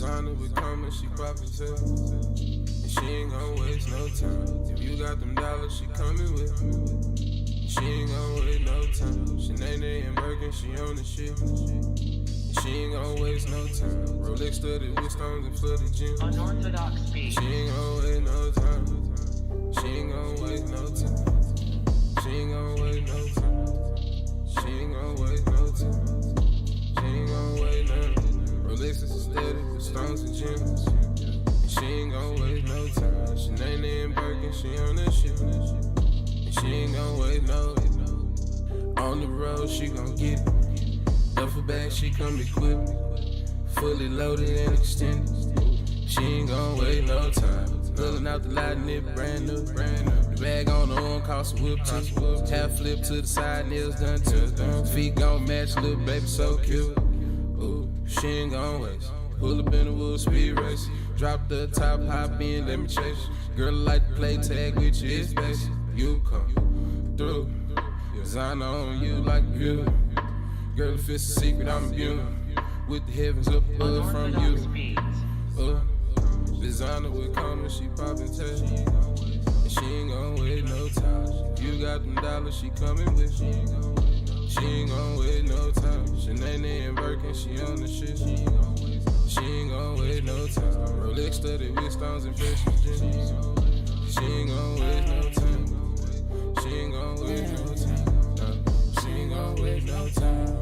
Designer with coming, she poppin' tail. And she ain't gon' waste no time. If you got them dollars, she coming with. She ain't gon' waste no time. Sinead and Birkin, she on the shit. She ain't gon' waste no time. Rolex studded with stones and flooded gems. Unorthodox speed. She ain't gon' waste no time. She ain't gon' waste no time. She ain't gon' waste no time. She ain't gon' waste no time. She ain't gon' waste nothing. Rolex is steady with stones and gems. She ain't gon' waste no time. Sinead and Birkin, she on that shit. And she ain't gon' waste no. On the road, she gon' get it. Duffel bag, she come equipped. Fully loaded and extended. She ain't gon' wait no time. Pulling out the light and it brand new. The bag on the arm cost a whip too. Half flip to the side, nails done too. Feet gon' match, little baby so cute. Ooh, she ain't gon' waste. Pull up in the wood, speed race. Drop the top, hop in, let me chase you. Girl like to play tag with you, it's basic. You come through. Designer on you like you. Girl, if it's a secret, I'm immune. With the heavens up above from you. Designer with coming, she poppin' tail. And she ain't gon' wait no time. If you got them dollars, she coming with. She ain't gon' wait no time. Sinead and Birkin, she on the shit. She ain't gon' wait no time. Rolex studded with stones and precious gems. She ain't gon' wait no time. She ain't gon' wait no time. She ain't gon' wait no time.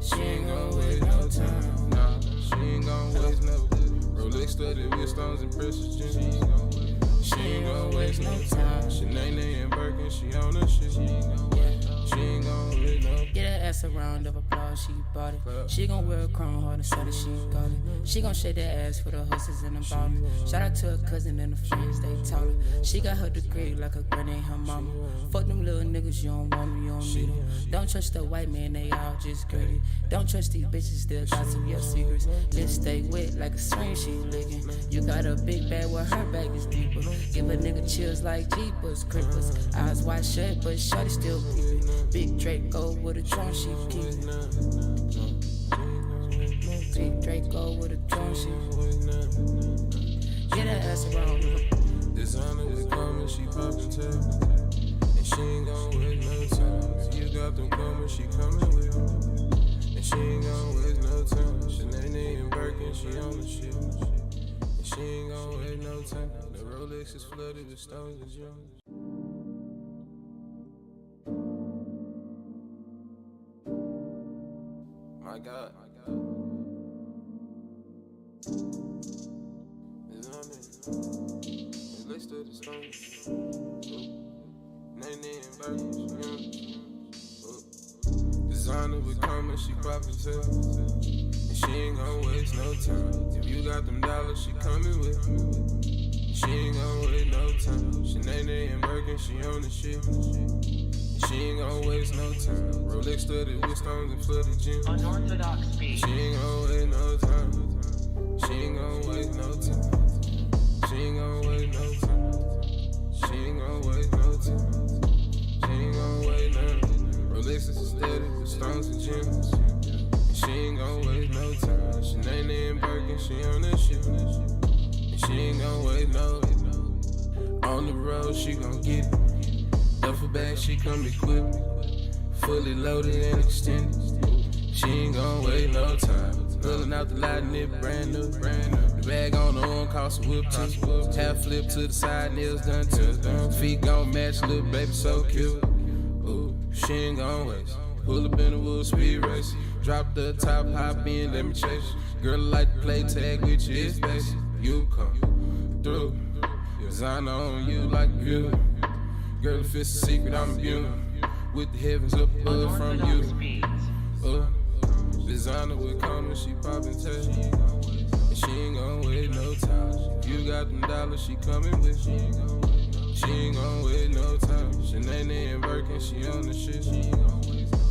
She ain't gon' wait no time. Nah, she ain't gon' waste no. Rolex studded with stones and precious gems. She ain't gon' waste no time. Sinead and Birkin, she on the shit. She ain't gon' waste no. Get her ass a round of applause, she bought it. She gon' wear a crown hard and say that she got it. She gon' shake that ass for the hustlers in the bottom. Shout out to her cousin and her friends, they taught her. She got her degree like her granny and her mama. Fuck them little niggas, you don't want them, you don't need them. Don't trust the white man, they all just greedy. Don't trust these bitches, still gossip your secrets. Lips stay wet like a string she licking. You got a big bag where her bag is deeper. Give a nigga chills like Jeepers, Creepers. Eyes wide shut, but shorty still peeping. Big Draco with a drum she keepin'. Big Draco with a drum she get her ass around. Designer with coming, she poppin' tail. And she ain't gon' wait no time. If you got them coming, she coming with. And she ain't gon' wait no time. Sinead and Birkin, she on the shit. And she ain't gon' wait no time. The Rolex is flooded with stones and gems. My God. It's on it. Let's do the stones. Name and Birkin, she on it. Designer with coming, she poppin' tail. And she ain't gon' waste no time. If you got them dollars, she coming with. She ain't gon' wait no time. Sinead and Birkin, she on the shit. She ain't gon' waste no time. Rolex studded with stones and flooded gems. Unorthodox speed. She ain't gon' wait no time. She ain't gon' waste no time. She ain't gon' wait no time. She ain't gon' waste no time. She ain't gon' wait nothing. Rolex is steady with stones and gems. She ain't gon' waste no time. Sinead and Birkin, she on that shit. And she ain't gon' wait no. On the road, she gon' get it. Duffel bag, she come equipped. Fully loaded and extended. She ain't gon' wait no time. Pulling out the light and it brand new. The bag on the arm cost a whip too. Half flip to the side, nails done too. Feet gon' match, little baby so cute. Ooh, she ain't gon' waste. Pull up in the wood, speed race. Drop the top, hop in, let me chase you. Girl like to play tag with you, it's basic. You come through. Designer on you like you. Girl, if it's a secret, I'm immune. With the heavens up above from you. Designer with coming, she poppin' tail. And she ain't gon' wait no time. If you got them dollars, she coming with. She ain't gon' wait no time. Sinead and Birkin, she on the shit.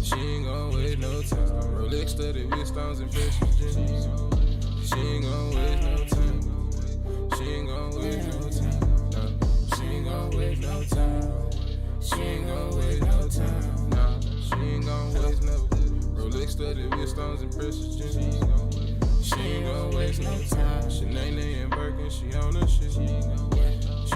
She ain't gon' wait no time. Rolex studded with stones and precious gems. She ain't gon' wait no time. She ain't gon' wait no time. She ain't gon' wait no time. She ain't gon' wait no time. Nah, she ain't gon' waste no. Rolex studded with stones and precious gems. She ain't gon' waste waste no time. Shanae and Birkin, she on the shit. She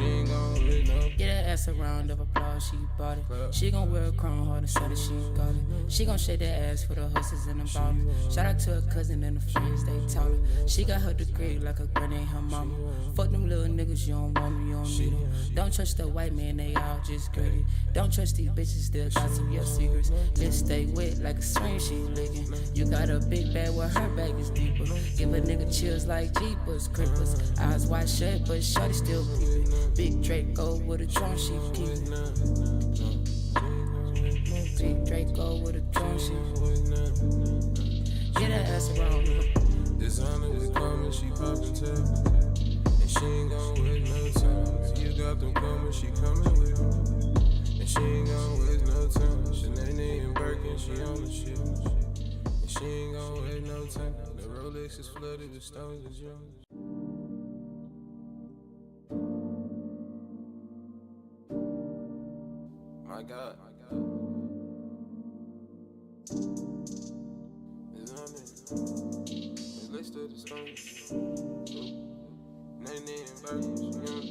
ain't gon' wait no. Get that ass a round of applause, she bought it. She gon' wear a crown, hard to say that she got it. She gon' shake that ass for the hustlers in the bottom. Shout out to her cousin and the friends, they taught her. She got her degree like a granny ain't her mama. Fuck them little niggas, you don't want me, you don't need them. Don't trust the white man, they all just greedy. Don't trust these bitches, still gossip your secrets. Let's stay wet like a swing she licking. You got a big bag where her bag is deeper. Give a nigga chills like Jeepers, Creepers. Eyes wide shut, but shorty still peeping. Big Draco with a drum, she keepin'. Big Draco with a drum, she get her ass around. Designer is coming, she poppin' tail. And she ain't gon' wait no time. If you got them coming, she coming with them. And she ain't gon' waste no time. Shanae and Birkin, she on the shit. And she ain't gon' wait no time. The Rolex is flooded with stones and gems. My God. It's on it. Let's do the stones. Nene and Birkin, she on it.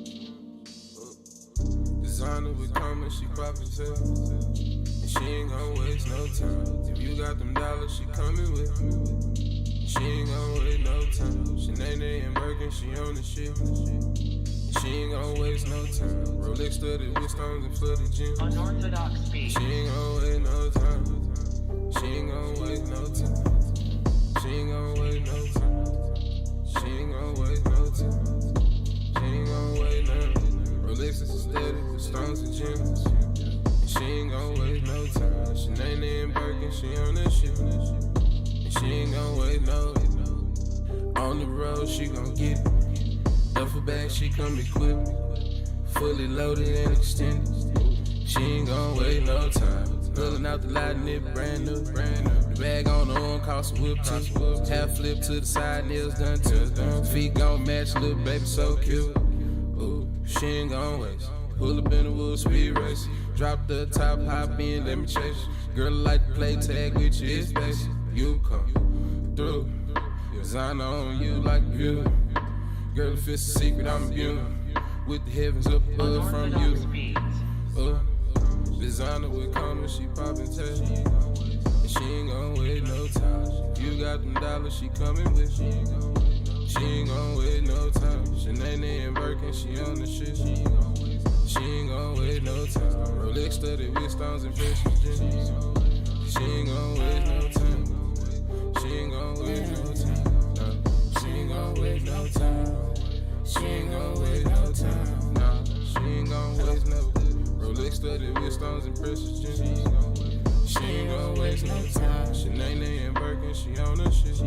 Designer with coming, she poppin' tail. And she ain't gon' waste no time. If you got them dollars, she coming with me. She ain't gon' wait no time. Shanae and Birkin, she on the shit. She ain't gon' waste no time. Rolex studded with stones and flooded gems. Unorthodox speed. She ain't gon' wait no time. She ain't gon' waste no time. She ain't gon' wait no time. She ain't gon' waste no time. She ain't gon' wait no time. Rolex is steady with stones and gems. She ain't gon' waste no time. Shanae and Birkin, she on that shit. And she ain't gon' wait no. On the road, she gon' get it. Duffel bag, she come equipped. Fully loaded and extended. She ain't gon' wait no time. Pulling out the light and it brand new. The bag on the arm cost a whip too. Half flip to the side, nails done too. Feet gon' match, little baby so cute. Ooh, she ain't gon' waste. Pull up in the wood, speed race. Drop the top, hop in, let me chase you. Girl like to play tag with you, it's basic. You come through. Designer on you like you. Girl, if it's a secret, I'm immune. With the heavens up above from you. Designer with coming, she poppin' tail. And she ain't gon' wait no time. If you got them dollars, she coming with you. She ain't gon' wait no time. Shanae and Birkin, she on the shit. She ain't gon' wait no time. Rolex studded with stones and precious gems. She ain't gon' wait no time. She ain't gon' wait no time. She ain't gon' wait no time. She ain't gon' wait no time. Nah, she ain't gon' waste no. Rolex studded with stones and precious gems. She ain't gon' waste no time. Shanae and Birkin, she on the shit. She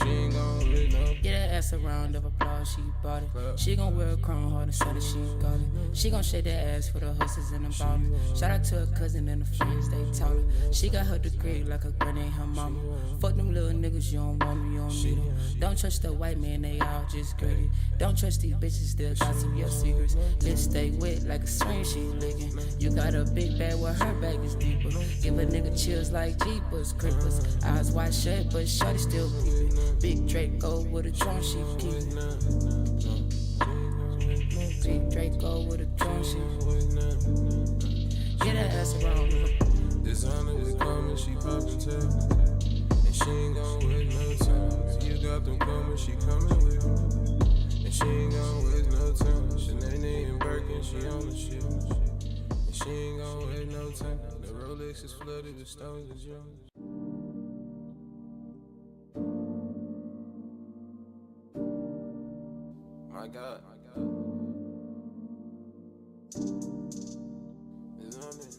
ain't gon' wait no. Get that ass a round of applause, she bought it. She gon' wear a crown, hard to say that she got it. She gon' shake that ass for the hustlers in the bottom. Shout out to her cousin and the friends, they taught her. She got her degree like a granny ain't her mama. Fuck them little niggas, you don't want me, you don't need them. Don't trust the white man, they all just greedy. Don't trust these bitches, still gossip your secrets. Let's stay wet like a swing she licking. You got a big bag where her bag is deeper. Give a nigga chills like Jeepers, Creepers. Eyes wide shut, but shorty still peeping. Big Draco with a drum, she keepin'. Big Draco with a drum, she get her ass around. Designer is coming, she poppin' tail. And she ain't gon' wait no time. If you got them coming, she coming with them. And she ain't gon' waste no time. Shanae and Birkin, she on the shit. And she ain't gon' wait no time. The Rolex is flooded with stones and gems. My God. It's on it.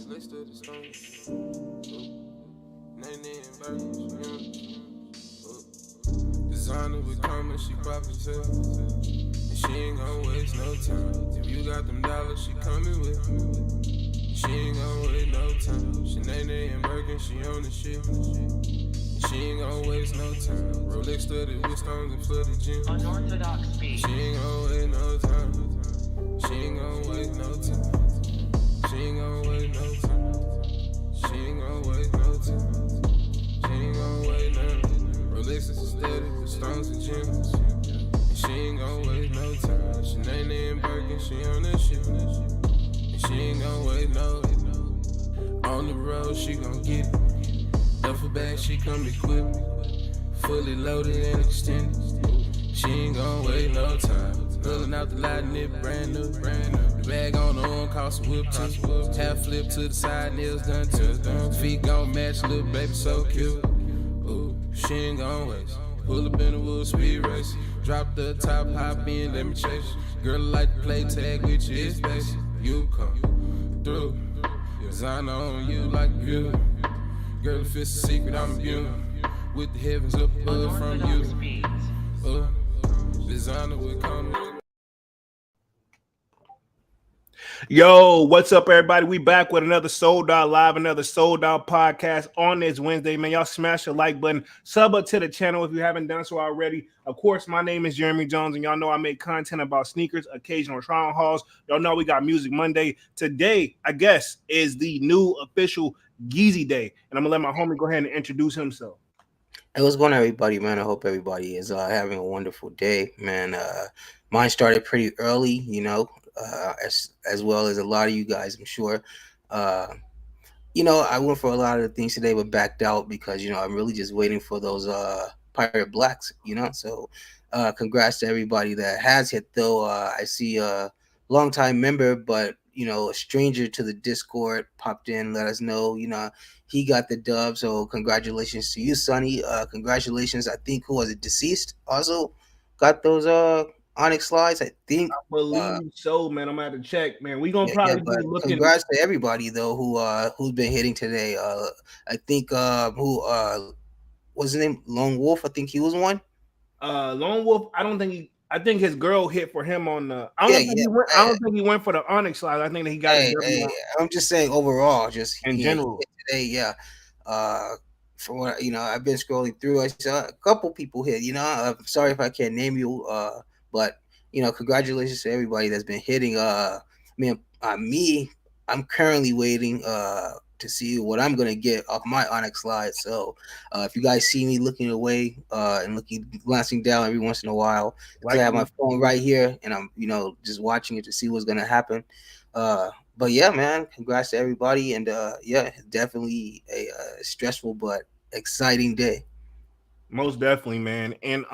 Let's do the stones. Nene and Birkin, she on it. Designer with coming, she poppin' tail. And she ain't gon' waste no time. If you got them dollars, she coming with me. She ain't gon' wait no time. Shanae and Birkin, she on the shit. She ain't gon' waste no time. Rolex studded with stones and flooded gems. Unorthodox speed. She ain't gon' wait no time. She ain't gon' wait no time. She ain't gon' wait no time. She ain't gon' wait no time. She ain't gon' wait no time. Rolex is steady, the stones and gems. And she ain't gon' waste no time. She ain't in Birkin, she on that shit. And she ain't gon' wait no. On the road, she gon' get it. Duffel bag, she come equipped. Fully loaded and extended. She ain't gon' wait no time. Pulling out the light and it brand new. The bag on the arm cost a whip too. Half flip to the side, nails done too. Feet gon' match, little baby so cute. Ooh, she ain't gon' waste. Pull up in the wood, speed race. Drop the top, hop in, let me chase. Girl like to play tag with you, it's basic. You come through. Design on you like you. Girl, if it's a secret, I'm immune. With the heavens up above from you. Designer will come with. Yo, what's up, everybody? We back with another Sold Out Live, another Sold Out podcast on this Wednesday, man. Y'all smash the like button, sub up to the channel if you haven't done so already. Of course, my name is Jeremy Jones, and y'all know I make content about sneakers, occasional trial hauls. Y'all know we got Music Monday. Today, I guess, is the new official Yeezy Day, and I'm gonna let my homie go ahead and introduce himself. Hey, what's going on, everybody, man? I hope everybody is having a wonderful day, man. Mine started pretty early, as well as a lot of you guys, I'm sure. Uh, I went for a lot of the things today, but backed out because I'm really just waiting for those Pirate Blacks, So, congrats to everybody that has hit though. I see a longtime member, but a stranger to the Discord popped in, let us know, he got the dub. So congratulations to you, Sonny. Congratulations. I think who was it? Deceased also got those Onyx slides. I think. I believe so, man. I'm gonna have to check, man. We gonna Yeah, probably but be looking. congrats to everybody though who's been hitting today. I think who what's his name? Lone Wolf. I think he was one. Lone Wolf. I think his girl hit for him on the. Yeah, yeah. I don't think he went for the Onyx slide. I think that he got a W I'm just saying overall, just in general. today, yeah. Uh, from what I've been scrolling through, I saw a couple people hit. I'm sorry if I can't name you. But congratulations to everybody that's been hitting. Me, I'm currently waiting. To see what I'm gonna get off my Onyx slide. So, if you guys see me looking away, and glancing down every once in a while, because I have my phone right here and I'm, just watching it to see what's gonna happen. But yeah, man, congrats to everybody, and yeah, definitely a stressful but exciting day. Most definitely, man, and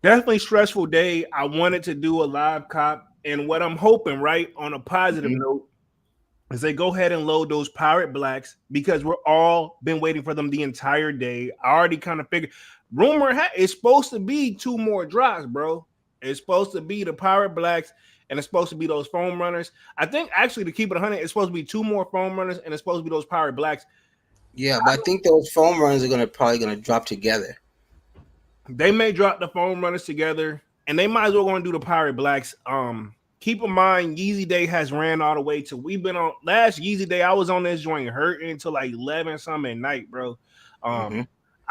definitely stressful day. I wanted to do a live cop, and what I'm hoping, right, on a positive note, is they go ahead and load those Pirate Blacks because we're all been waiting for them the entire day. I already kind of figured. It's supposed to be two more drops, bro. It's supposed to be the Pirate Blacks and it's supposed to be those foam runners. I think actually to keep it 100, it's supposed to be two more foam runners and it's supposed to be those Pirate Blacks. Yeah, but I think those foam runners are probably gonna drop together. They may drop the foam runners together, and they might as well go and do the Pirate Blacks. Keep in mind, Yeezy Day has ran all the way to. We've been on last Yeezy Day. I was on this joint hurting until like 11 something at night, bro. I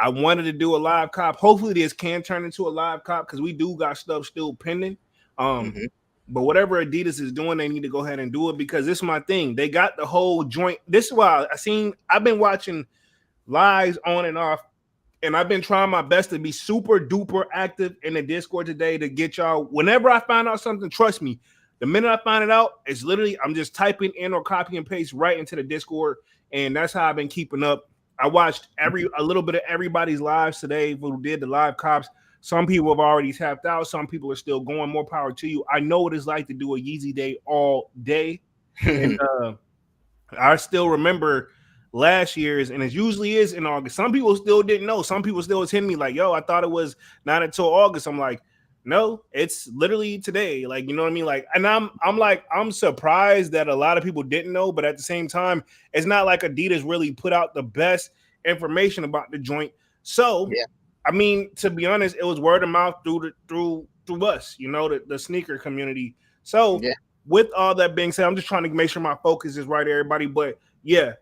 wanted to do a live cop. Hopefully, this can turn into a live cop because we do got stuff still pending. But whatever Adidas is doing, they need to go ahead and do it because this is my thing. They got the whole joint. This is why I've been watching lives on and off. And I've been trying my best to be super duper active in the Discord today to get y'all. Whenever I find out something, trust me, the minute I find it out, it's literally I'm just typing in or copy and paste right into the Discord, and that's how I've been keeping up. I watched a little bit of everybody's lives today who did the live cops. Some people have already tapped out. Some people are still going. More power to you. I know what it's like to do a Yeezy Day all day, and I still remember last year's, and it usually is in August. Some people still didn't know. Some people still was hitting me like, yo, I thought it was not until August. I'm like, no, it's literally today. Like, you know what I mean? Like, and I'm surprised that a lot of people didn't know, but at the same time, it's not like Adidas really put out the best information about the joint. So, yeah. I mean, to be honest, it was word of mouth through us, the sneaker community. So, with all that being said, I'm just trying to make sure my focus is right, everybody. But yeah,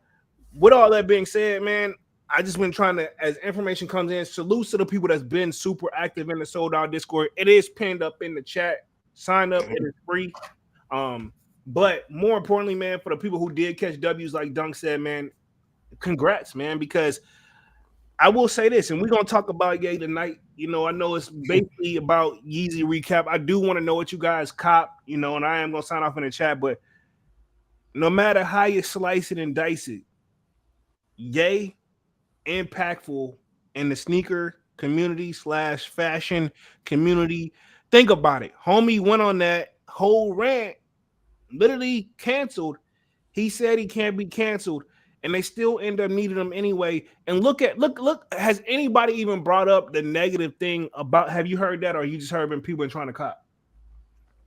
with all that being said, man, I just been trying to, as information comes in, salute to the people that's been super active in the Sold Out Discord. It is pinned up in the chat. Sign up, it is free. But more importantly, man, for the people who did catch W's, like Dunk said, man, congrats, man, because I will say this, and we're gonna talk about Ye tonight. I know it's basically about Yeezy recap. I do want to know what you guys cop, and I am gonna sign off in the chat. But no matter how you slice it and dice it, Ye impactful in the sneaker community slash fashion community. Think about it. Homie went on that whole rant, literally canceled. He said he can't be canceled, and they still end up needing him anyway. And look. Has anybody even brought up the negative thing about? Have you heard that, or you just heard when people been trying to cop?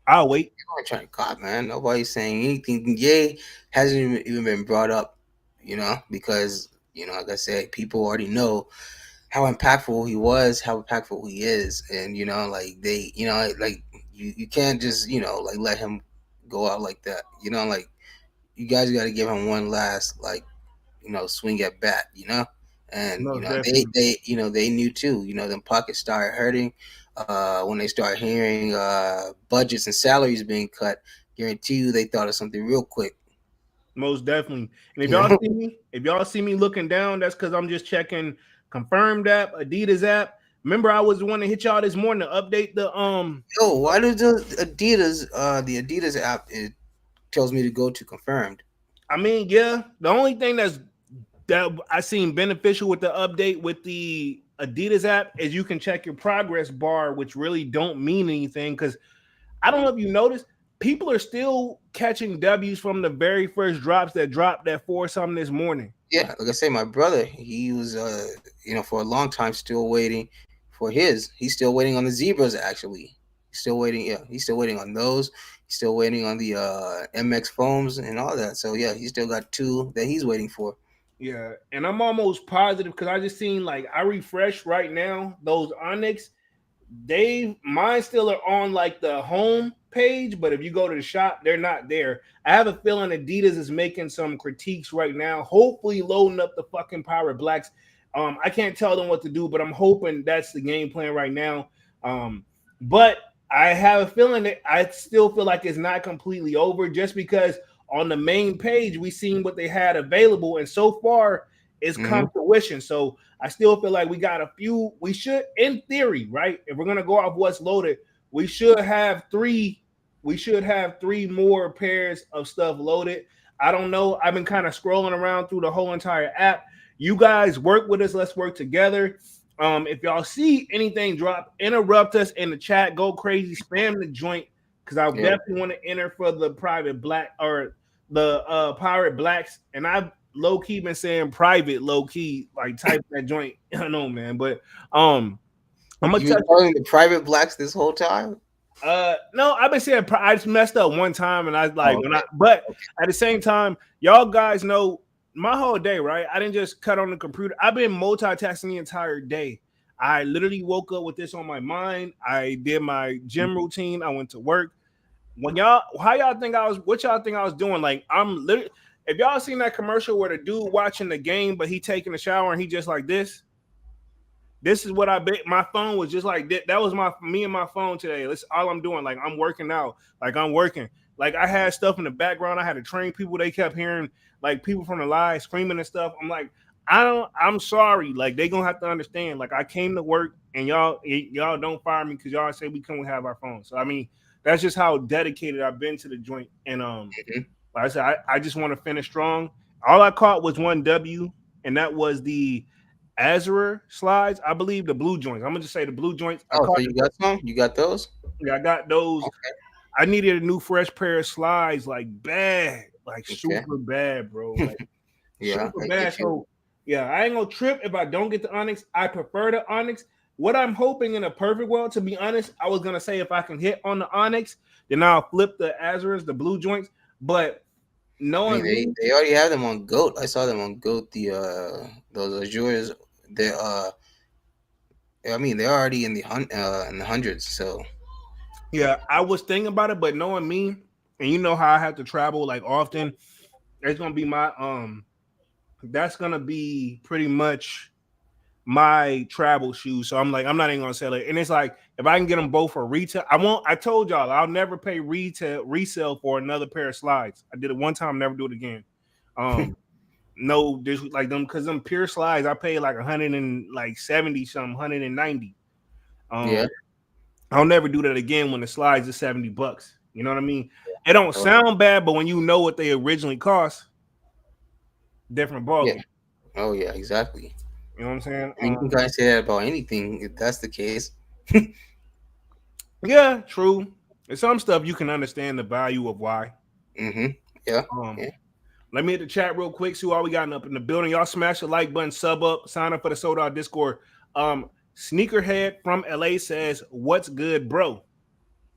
I'll wait. I'm trying to cop, man. Nobody's saying anything. Yay hasn't even been brought up, because like I said, people already know how impactful he was, how impactful he is, and like they, like you can't just like let him go out like that. Like you guys got to give him one last like swing at bat. And No, they definitely. they knew too. Them pockets started hurting when they started hearing budgets and salaries being cut. Guarantee you, they thought of something real quick. Most definitely. And You know, if y'all see me looking down, that's because I'm just checking Confirmed app, Adidas app. Remember, I was the one to hit y'all this morning to update the yo, why does the Adidas app it tells me to go to confirmed? I mean, yeah, the only thing that I seen beneficial with the update with the Adidas app is you can check your progress bar, which really don't mean anything because I don't know if you noticed, people are still catching W's from the very first drops that dropped at 4 something this morning. Yeah, like I say, my brother, he was for a long time still waiting for his. He's still waiting on the zebras actually. He's still waiting, yeah, he's still waiting on those. He's still waiting on the MX foams and all that. So yeah, he's still got two that he's waiting for. Yeah, and I'm almost positive because I just seen like I refresh right now those Onyx. They mine still are on like the home page, but if you go to the shop, they're not there. I have a feeling Adidas is making some critiques right now, hopefully loading up the fucking Pirate Blacks. I can't tell them what to do, but I'm hoping that's the game plan right now. But I have a feeling that I still feel like it's not completely over just because on the main page we seen what they had available, and so far it's Mm-hmm. come to fruition. So I still feel like we got a few. We should, in theory, right? If we're gonna go off what's loaded, we should have three. We should have three more pairs of stuff loaded. I don't know. I've been kind of scrolling around through the whole entire app. You guys work with us. Let's work together. If y'all see anything drop, interrupt us in the chat. Go crazy, spam the joint because I Yeah. definitely want to enter for the private black or the pirate blacks. And I low key been saying private, low key, like type that joint. I don't know, man, but I'm gonna You been touch. calling the private blacks this whole time? No, I've been saying I just messed up one time, and I like Oh, when I. okay. But Okay. at the same time, y'all guys know my whole day, right? I didn't just cut on the computer. I've been multitasking the entire day. I literally woke up with this on my mind. I did my gym routine. I went to work. When y'all, how y'all think I was? What y'all think I was doing? Like I'm literally. If y'all seen that commercial where the dude watching the game, but he taking a shower and he just like this. This is what I bet. My phone was just like that. That was my me and my phone today. That's all I'm doing. Like I'm working out. Like I'm working. Like I had stuff in the background. I had to train people. They kept hearing like people from the line screaming and stuff. I'm like, I don't. I'm sorry. Like they gonna have to understand. Like I came to work and y'all don't fire me because y'all say we couldn't have our phones. So I mean, that's just how dedicated I've been to the joint. And Mhm. like I said, I just want to finish strong. All I caught was one W, and that was the Azure slides. I believe the blue joints. I'm gonna just say the blue joints. I Oh, so caught. you got some? You got those? I got those. Okay. I needed a new fresh pair of slides, like bad, like Okay. super bad, bro. Like Yeah, super I bad. get you. So yeah, I ain't gonna trip if I don't get the Onyx. I prefer the Onyx. What I'm hoping in a perfect world, to be honest, I was gonna say if I can hit on the Onyx, then I'll flip the Azures, the blue joints. But I mean, knowing me, they already have them on Goat. I saw them on Goat. The those Azures, they I mean, they're already in the hundreds. So yeah, I was thinking about it, but knowing me, and you know how I have to travel like often, it's gonna be my that's gonna be pretty much my travel shoes. So I'm like, I'm not even gonna sell it. And it's like if I can get them both for retail, I won't. I told y'all I'll never pay retail resale for another pair of slides. I did it one time, never do it again. Um, No, just like them because them pure slides I paid like 170 something, 190. Yeah. Um, I'll never do that again when the slides is $70. You know what I mean? It don't Oh, sound bad, but when you know what they originally cost, different yeah. ballgame. Oh, yeah. Exactly. You know what I'm saying? I mean, you can kind of say that about anything if that's the case. Yeah, true. There's some stuff you can understand the value of why. Mm-hmm. Yeah. Um, Yeah. Let me hit the chat real quick. See what we got up in the building. Y'all smash the like button, sub up, sign up for the Sold Out Discord. Sneakerhead from LA says, "What's good, bro?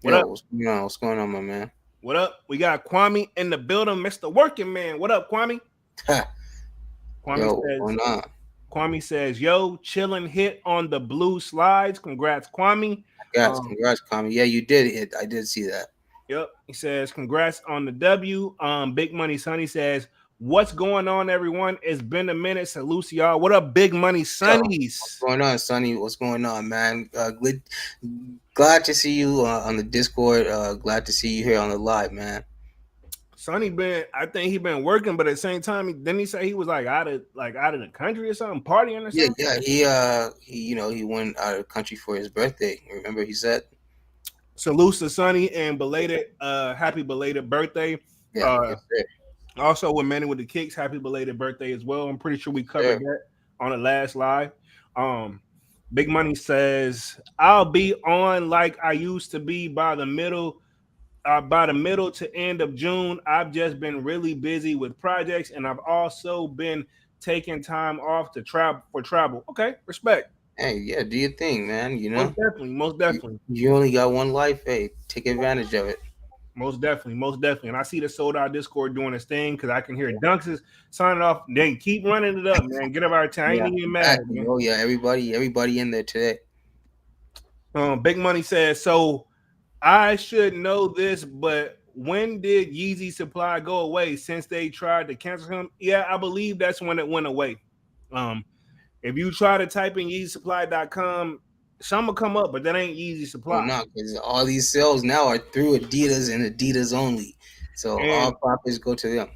What Yo, up? what's going on? What's going on, my man? What up? We got Kwame in the building, Mr. Working Man. What up, Kwame? Kwame Yo, what's says, going on? yo, chilling hit on the blue slides. Congrats, Kwame. Congrats, Um, congrats, Kami. Yeah, you did it. I did see that. Yep. He says, congrats on the W. Big Money Sonny says, what's going on, everyone? It's been a minute. Salute to y'all. What up, Big Money Yo, what's Sonnies? going on, Sonny? What's going on, man? Glad to see you on the Discord. Glad to see you here on the live, man. Sonny I think he been working, but at the same time, didn't he say he was out of the country or something, partying or Yeah, something? yeah. He went out of the country for his birthday. Remember, he said, Salute to Sonny and happy belated birthday. yeah, Uh yes, sir, Also with Manny with the Kicks, happy belated birthday as well. I'm pretty sure we yes, covered sir. that on the last live. Um, Big Money says, I'll be on like I used to be by the middle to end of June. I've just been really busy with projects and I've also been taking time off to travel. Okay, respect. Hey, yeah, do your thing, man. Most definitely, most You, definitely. you only got one life. Hey, take advantage of it. Most definitely, most definitely. And I see the Sold Out Discord doing its thing because I can hear Dunks is signing off. Then keep running it up, man. Get up our time. I Yeah, ain't even mad, exactly. man. Oh yeah, everybody in there today. Big Money says, so I should know this, but when did Yeezy supply go away since they tried to cancel him? Yeah, I believe that's when it went away. Um, if you try to type in YeezySupply.com, some will come up, but that ain't Yeezy Oh Supply. no, because all these sales now are through Adidas and Adidas only. So all And profits go to them.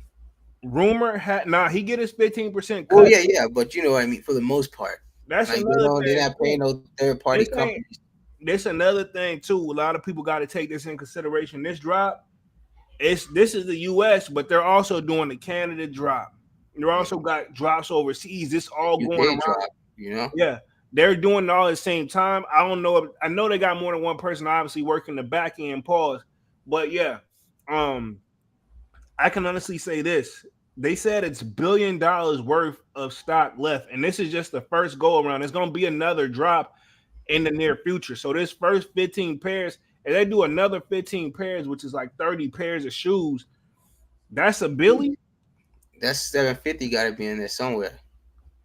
rumor had he get his 15% Oh cut. yeah, yeah, but you know what I mean for the most part. That's Like another they're thing not paying too. no third party This ain't companies. this another thing too. A lot of people got to take this in consideration. This drop, this is the US, but they're also doing the Canada drop. They're also Mhm. got drops overseas. This all going UK around. drop, you know. Yeah, they're doing it all at the same time. I don't know. I know they got more than one person obviously working the back end. Pause. But yeah, um, I can honestly say this. They said it's $1 billion worth of stock left, and this is just the first go around. There's gonna be another drop in the near future. So this first 15 pairs, and they do another 15 pairs, which is like 30 pairs of shoes. That's a Billy. That's 750 got to be in there somewhere.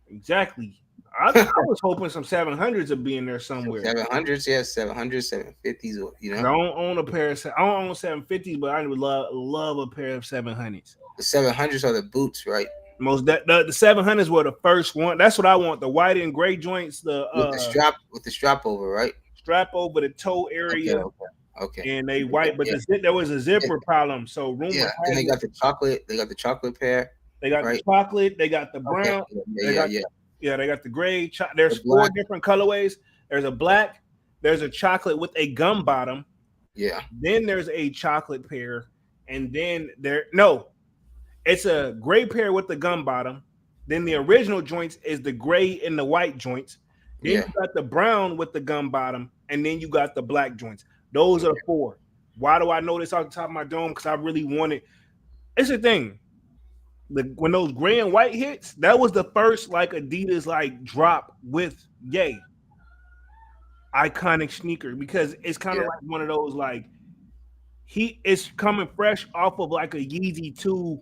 Exactly. I was hoping some 700s would be in there somewhere. 700s, yeah, 700s, 750s, you Cause know. I don't own a pair of I don't own 750s, but I would love a pair of 700s. The 700s are the boots, right? Most that the 700s were the first one. That's what I want. The white and gray joints, the With the strap over, right? strap over the toe Okay, area, okay, okay. and they Yeah, white. But yeah, there was a yeah. zipper problem. So rumor Yeah. Then has they it got the chocolate. They got the chocolate pair, they got the right? chocolate, they got the Okay. brown, Yeah, they yeah, got yeah. they got the gray. The There's four black. different colorways. There's a black. There's a chocolate with a gum bottom. Yeah, Then there's a chocolate pair, and then no, it's a gray pair with the gum bottom. Then the original joints is the gray and the white joints. Then yeah. you got the brown with the gum bottom, and then you got the black joints. Those are the four. Why do I know this off the top of my dome? Because I really wanted. It's a thing. When those gray and white hits, that was the first like Adidas like drop with Yay iconic sneaker because it's kind of Yeah. like one of those like he is coming fresh off of like a Yeezy 2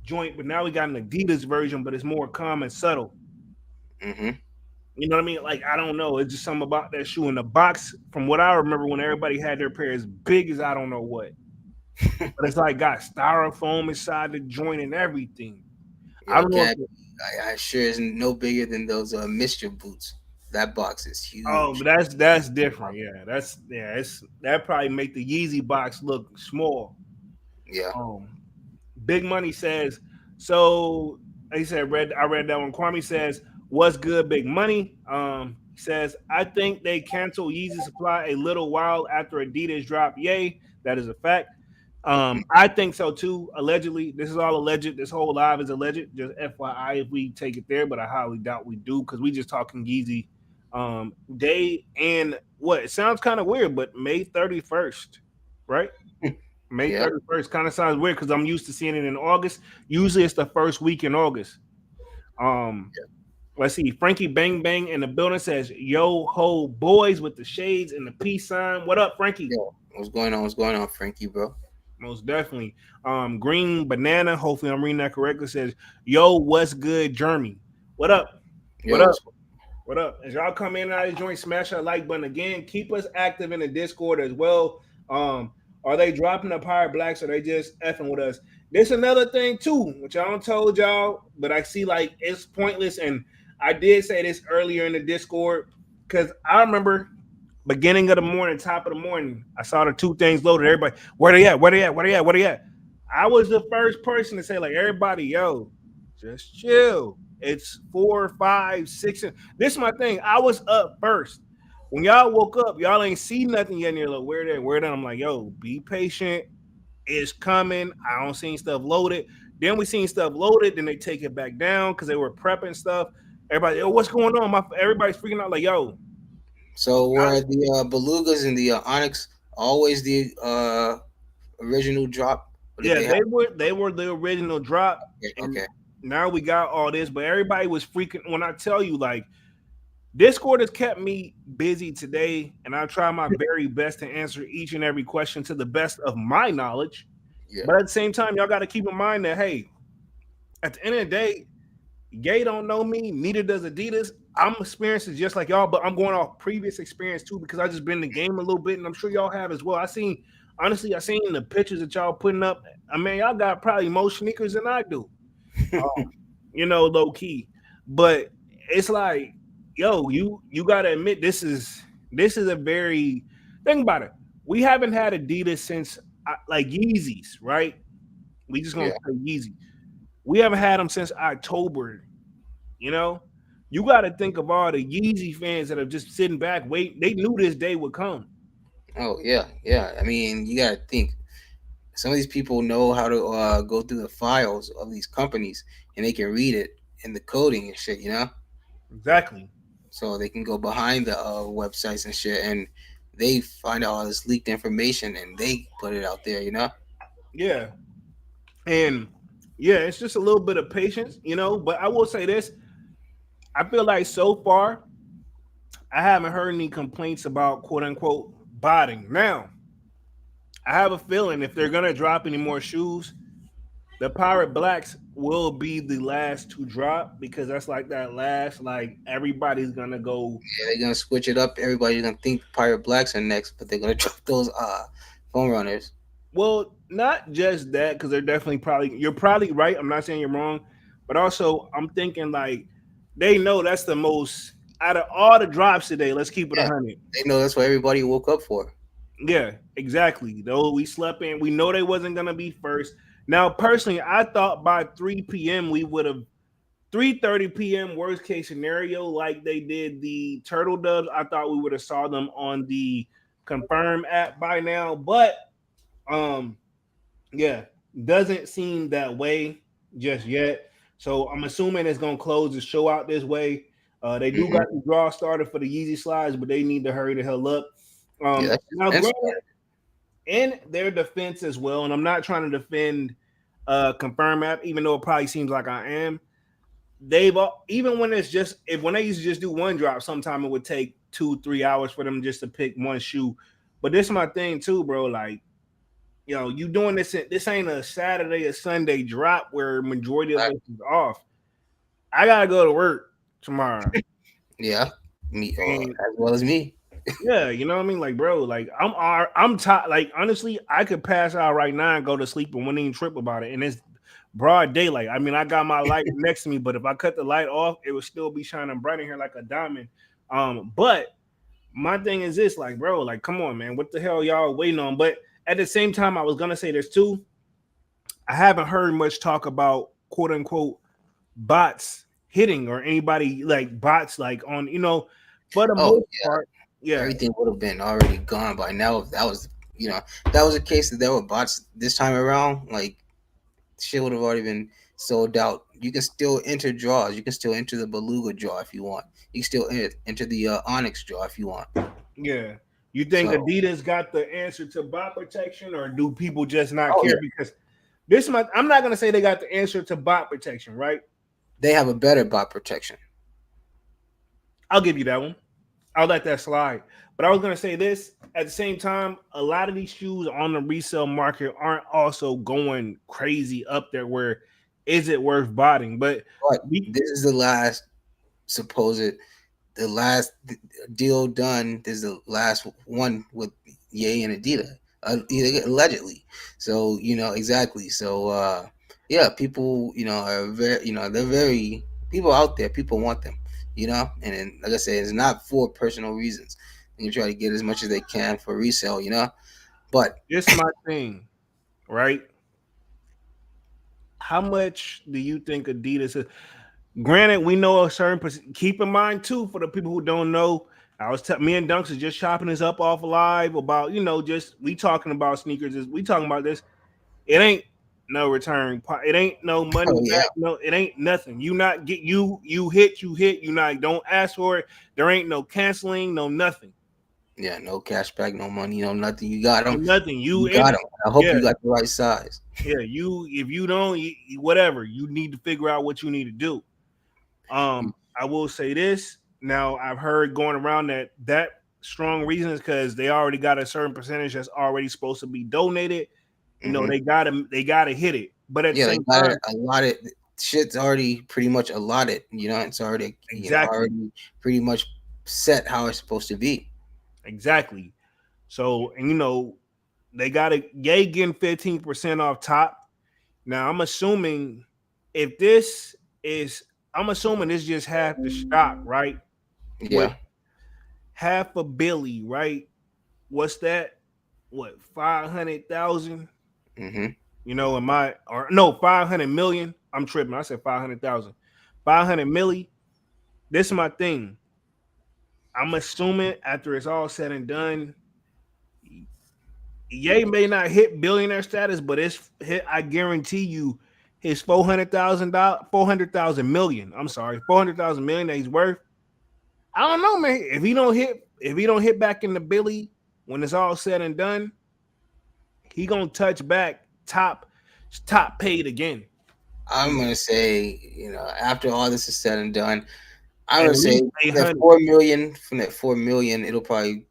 joint, but now we got an Adidas version, but it's more calm and subtle. Mm-hmm. You know what I mean? Like, I don't know. It's just something about that shoe in the box. From what I remember when everybody had their pair as big as I don't know what. But it's like got styrofoam inside the joint and everything. Yeah, I it don't know can't. if I sure is no bigger than those mischief boots. That box is oh, huge. but that's different. It's that probably make the Yeezy box look small. Yeah. Um Big Money says, so He said, I read that one. Kwame says, "What's good, big money?" He says, "I think they canceled Yeezy supply a little while after Adidas dropped. Yay, that is a fact. I think so too. Allegedly, this is all alleged. This whole live is alleged. Just FYI, if we take it there, but I highly doubt we do because we just talking Yeezy. Day and what? It sounds kind of weird, but May 31st, right? May Yeah. 31st kind of sounds weird because I'm used to seeing it in August. Usually, it's the first week in August. Um, let's see. Frankie Bang Bang in the building says, "Yo ho boys with the shades and the peace sign. What up, Frankie?" Yo, what's going on? What's going on, Frankie, bro? Most definitely. Green Banana, hopefully I'm reading that correctly, says, "Yo, what's good, Jeremy? What up? What Yo, up? what's What up?" As y'all come in and out of the joint, smash that like button again. Keep us active in the Discord as well. Um, are they dropping the Pirate Blacks or they just effing with us? There's another thing too, which I don't told y'all, but I see like it's pointless. And I did say this earlier in the Discord because I remember beginning of the morning, top of the morning, I saw the two things loaded. Everybody, where they at? Where they at? Where they at? Where they at? I was the first person to say, like, everybody, yo, just chill. It's 4, 5, 6. This is my thing. I was up first. When y'all woke up, y'all ain't see nothing yet. And you're like, where that? Where that? I'm like, yo, be patient. It's coming. I don't see stuff loaded. Then we seen stuff loaded. Then they take it back down because they were prepping stuff. Everybody, yo, what's going on? Everybody's freaking out. Like, yo, So were the belugas and the onyx always the original drop? Or did yeah, they have? they were the original drop, Okay, and okay. now we got all this. But everybody was freaking. When I tell you, like Discord has kept me busy today, and I try my very best to answer each and every question to the best of my knowledge. Yeah. But at the same time, y'all got to keep in mind that hey, at the end of the day, Gay don't know me, neither does Adidas. I'm experiencing just like y'all, but I'm going off previous experience too because I just been in the game a little bit, and I'm sure y'all have as well. I seen the pictures that y'all putting up. I mean, y'all got probably more sneakers than I do, low key. But it's like, yo, you gotta admit this is a very think about it. We haven't had Adidas since like Yeezys, right? We just gonna Yeah. say Yeezy. We haven't had them since October. You know, you got to think of all the Yeezy fans that are just sitting back, wait. They knew this day would come. Oh yeah, yeah. I mean, you gotta think. Some of these people know how to go through the files of these companies, and they can read it in the coding and shit. Exactly. So they can go behind the websites and shit, and they find out all this leaked information, and they put it out there. Yeah. And yeah, it's just a little bit of patience. But I will say this: I feel like so far I haven't heard any complaints about quote unquote botting. Now I have a feeling if they're gonna drop any more shoes, the Pirate Blacks will be the last to drop because that's like that last, like everybody's gonna go. Yeah, they're gonna switch it up. Everybody's gonna think Pirate Blacks are next, but they're gonna drop those phone runners. Well, not just that, because they're definitely you're probably right. I'm not saying you're wrong, but also I'm thinking like they know that's the most out of all the drops today. Let's keep it Yeah, 100. they know that's what everybody woke up for. Yeah, exactly. Though we slept in, we know they wasn't gonna be first. Now, personally, I thought by 3 p.m. we would have 3:30 p.m. worst case scenario, like they did the Turtle Doves. I thought we would have saw them on the Confirm app by now, but um yeah, doesn't seem that way just yet. So I'm assuming it's gonna close the show out this way. They do Hmm. got the draw started for the Yeezy slides, but they need to hurry the hell up. Yeah, that's Now, that's granted, in their defense as well, and I'm not trying to defend Confirm app, even though it probably seems like I am. Even when it's just if when they used to just do one drop, sometime it would take 2, 3 hours for them just to pick one shoe. But this is my thing too, bro. Like you doing this. This ain't a Saturday or Sunday drop where majority of us is off. I gotta go to work tomorrow, yeah. Me and as well as me. yeah, you know what I mean. Like, bro, like I'm tired. Like, honestly, I could pass out right now and go to sleep and wouldn't even trip about it. And it's broad daylight. I mean, I got my light next to me, but if I cut the light off, it would still be shining bright in here like a diamond. But my thing is this, like, bro, like, come on, man, what the hell y'all waiting on? But at the same time, I was gonna say there's two. I haven't heard much talk about quote unquote bots hitting or anybody like bots like on for the Oh most part. yeah, Yeah, everything would have been already gone by now. If that was, if that was a case that there were bots this time around, like shit would have already been sold out. You can still enter draws. You can still enter the Beluga draw if you want. You can still enter the Onyx draw if you want. yeah. You think So, Adidas got the answer to bot protection, or do people just not oh care? yeah, Because this month, I'm not gonna say they got the answer to bot protection, right? they have a better bot protection. I'll give you that one. I'll let that slide. But I was gonna say this at the same time. A lot of these shoes on the resale market aren't also going crazy up there. Where is it worth botting? But But we this is the last supposed the last deal done. This is the last one with Ye and Adidas, allegedly. So exactly. So yeah, people are very they're very people out there. People want them, and then, like I said, it's not for personal reasons. They try to get as much as they can for resale, But this my thing, right? How much do you think Adidas is? Granted, we know a certain keep in mind too for the people who don't know. Me and Dunks is just chopping this up off live about just we talking about sneakers. We talking about this. It ain't no return. It ain't no money oh yeah, back. No, it ain't nothing. You not get you hit. You hit. You not don't ask for it. There ain't no canceling. No nothing. yeah, no cash back, no money, no nothing. You got them. No nothing. You You in got it. them. I hope Yeah, you got the right size. yeah. You if you don't, whatever. You need to figure out what you need to do. I will say this. Now I've heard going around that strong reasons because they already got a certain percentage that's already supposed to be donated. Hmm. They gotta hit it. But at the Yeah, they same got it time, allotted. Shit's already pretty much allotted. It's already exactly, pretty much set how it's supposed to be. exactly. So and they gotta Yay getting 15% off top. Now I'm assuming if this is I'm assuming this just half the stock, right? With Yeah. half a billy, right? What's that? What 500,000? Hmm. Am I or no 500 million? I'm tripping. I said 500,000. 500 milli. This is my thing. I'm assuming after it's all said and done, Ye may not hit billionaire status, but it's hit. I guarantee you, his $400,000, 400,000 million. I'm sorry, 400,000 million that he's worth. I don't know, man. If he don't hit back in the Billy when it's all said and done, he gonna touch back top paid again. I'm gonna say, after all this is said and done, I'm At gonna say least eight that hundred. 4 million from that 4 million, it'll probably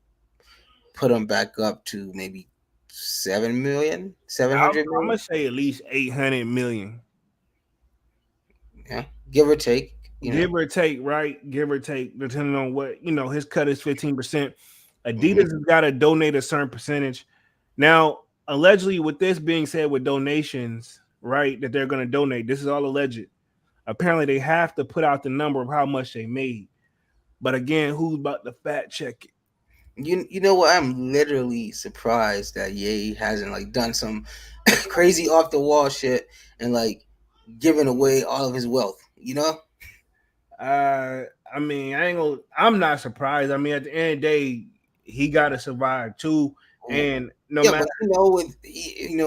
put them back up to maybe 7 million, seven I'm, hundred I'm million. gonna say at least 800 million. Yeah, give or take. Give or take, right? Give or take, depending on what his cut is 15%. Adidas Hmm. has got to donate a certain percentage. Now, allegedly, with this being said, with donations, right, that they're going to donate, this is all alleged. Apparently, they have to put out the number of how much they made. But again, who's about to fact check it? You know what? I'm literally surprised that Ye hasn't like done some crazy off the wall shit and like giving away all of his wealth. I mean, I'm not surprised. I mean, at the end of the day, he got to survive too. Mm. And no Yeah, matter, but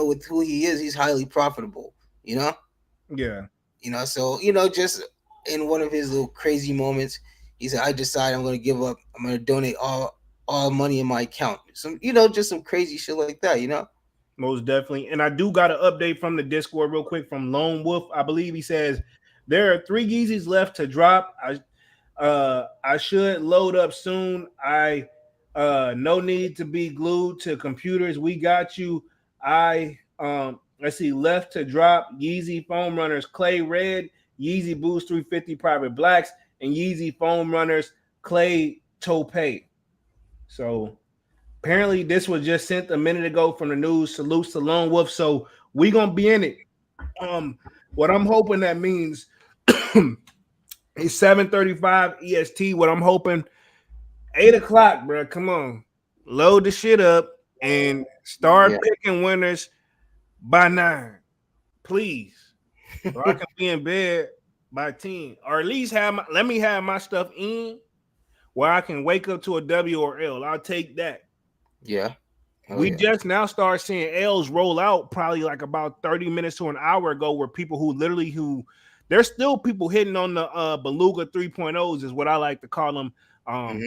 with who he is, he's highly profitable. You know, yeah, So just in one of his little crazy moments, he said, "I decide I'm going to give up. I'm going to donate all money in my account." Some just some crazy shit like that. most definitely. And I do got an update from the Discord real quick from Lone Wolf. I believe he says there are 3 Yeezys left to drop. I should load up soon. I no need to be glued to computers. We got you. Let's see, left to drop Yeezy foam runners Clay Red, Yeezy Boost 350 Private Blacks, and Yeezy foam runners Clay Tope. So apparently this was just sent a minute ago from the news. Salutes to Lone Wolf. So we gonna be in it. Um, what I'm hoping that means is 7:35 EST. What I'm hoping 8 o'clock, bro. Come on, load the shit up and Yeah. start picking winners by 9, please. So I can be in bed. by 10, or at least let me have my stuff in where I can wake up to a W or L. I'll take that. Yeah. Oh We yeah. just now start seeing L's roll out probably like about 30 minutes to an hour ago, where people who there's still people hitting on the Beluga 3.0s is what I like to call them. Hmm.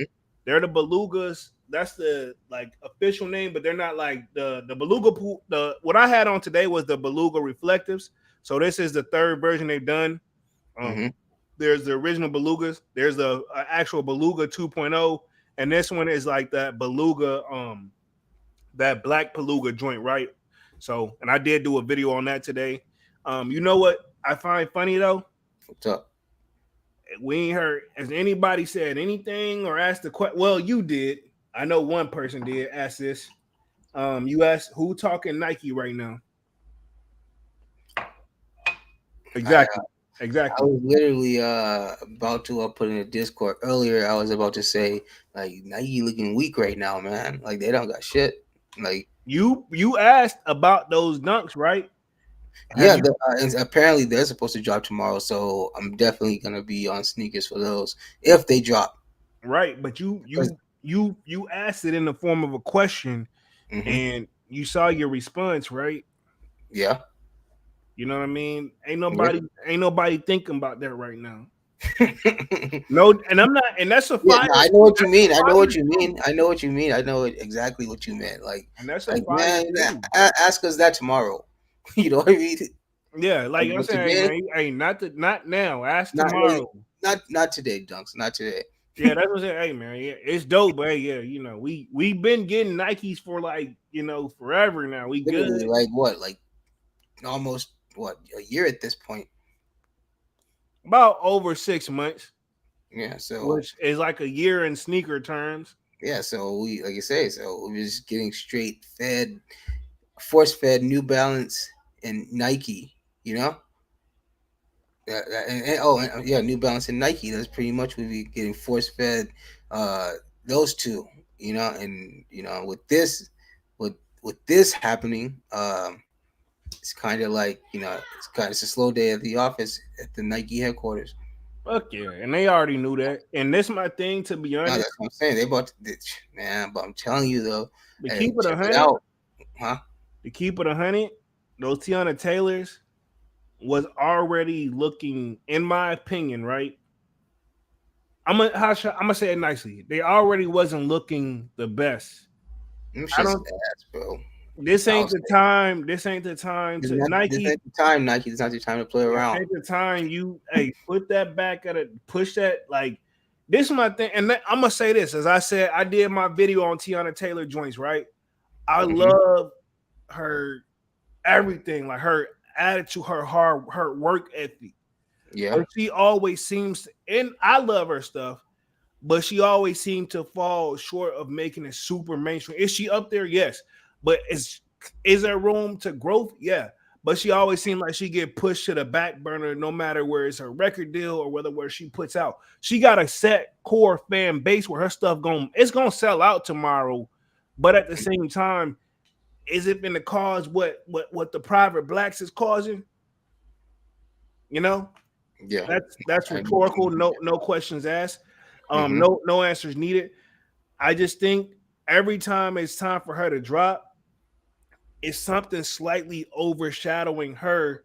They're the Belugas. That's the like official name, but they're not like the Beluga. The what I had on today was the Beluga Reflectives. So this is the third version they've done. Um, Hmm. there's the original Belugas. There's the actual Beluga 2.0, and this one is like that Beluga, that black Beluga joint, right? So, and I did do a video on that today. You know what I find funny though? What's up? We ain't heard has anybody said anything or asked the question. Well, you did. I know one person did ask this. You asked who talking Nike right now? I Exactly. I Exactly. was literally about to put in a Discord earlier. I was about to say like Nike looking weak right now, man. Like they don't got shit. Like You asked about those dunks, right? Have yeah, you and apparently they're supposed to drop tomorrow, so I'm definitely gonna be on sneakers for those if they drop. right? But Because you asked it in the form of a question, hmm, and you saw your response, right? yeah, You know what I mean? yeah. Ain't nobody thinking about that right now. Yeah, No, and I'm not, and that's a no, fire. I know what you That's mean. a I know what fire you too, mean. I know what you mean. I know exactly what you meant. and that's a Like fire man, too. ask us that tomorrow. You know what I mean? Yeah, like Like, I'm but saying, hey today, man, hey, not now. Ask not really. tomorrow. Not today, Dunks. Not today. Yeah, that's what I'm saying. Hey man, yeah, it's dope, but hey, yeah, we've been getting Nikes for like forever now. We Literally, good like what? Like almost what a year at this point. about over 6 months, Yeah. So which is like a year in sneaker terms. yeah. So we like I say. So we're just getting straight fed, force fed New Balance and Nike. You know. Yeah, yeah, New Balance and Nike. That's pretty much what we getting force fed. Uh, those two. You know, and with this happening, it's kind of like it's a slow day at the office at the Nike headquarters. Fuck yeah, and they already knew that. And this my thing, to be No, honest, that's what I'm saying. They about to, man, but I'm telling you though, to hey, keep it a check it hundred, out, huh? to keep it 100, those Tiana Taylors was already looking, in my opinion, right. I'm gonna say it nicely. They already wasn't looking the best. Them I shit's don't. ass, bro. This I'll ain't say the time. This ain't the time it's to not. This Nike. ain't the time, Nike. It's not the time to play This around. ain't the time. You put that back at it. Push that like. This is my thing, and I'm gonna say this. As I said, I did my video on Tiana Taylor joints. Right. I Hmm. love her everything, like her attitude, her work ethic. Yeah, But she always seems, and I love her stuff, but she always seemed to fall short of making it super mainstream. Is she up there? Yes, but is there room to growth? Yeah, but she always seemed like she get pushed to the back burner, no matter where it's her record deal or where she puts out. She got a set core fan base where her stuff it's gonna sell out tomorrow, but at the same time, is it going to cause what the private blacks is causing? You know, yeah. that's I know what you rhetorical. mean. No questions asked. Hmm. No answers needed. I just think every time it's time for her to drop, it's something slightly overshadowing her.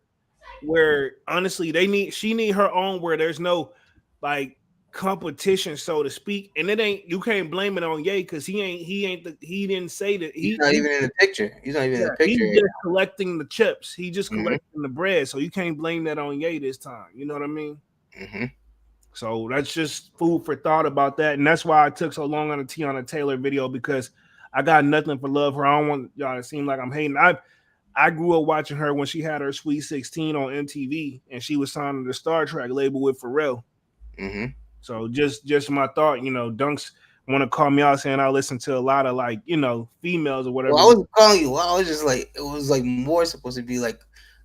Where honestly, she need her own. Where there's no like competition, so to speak. And it ain't, you can't blame it on Ye because he didn't say that He's not even in the picture. He's not even in yeah, the he's picture right just collecting the chips. He just now. Hmm. collecting the bread. So you can't blame that on Ye this time. You know what I mean? Hmm. So that's just food for thought about that. And that's why I took so long on the Tiana Taylor video, because I got nothing for love her. I don't want y'all to seem like I'm hating. I grew up watching her when she had her Sweet 16 on MTV and she was signed to the Star Trek label with Pharrell. Hmm. So just my thought, Dunks want to call me out saying I listen to a lot of like, females or Well, whatever. I wasn't calling you. Well, I was just like it was like more supposed to be like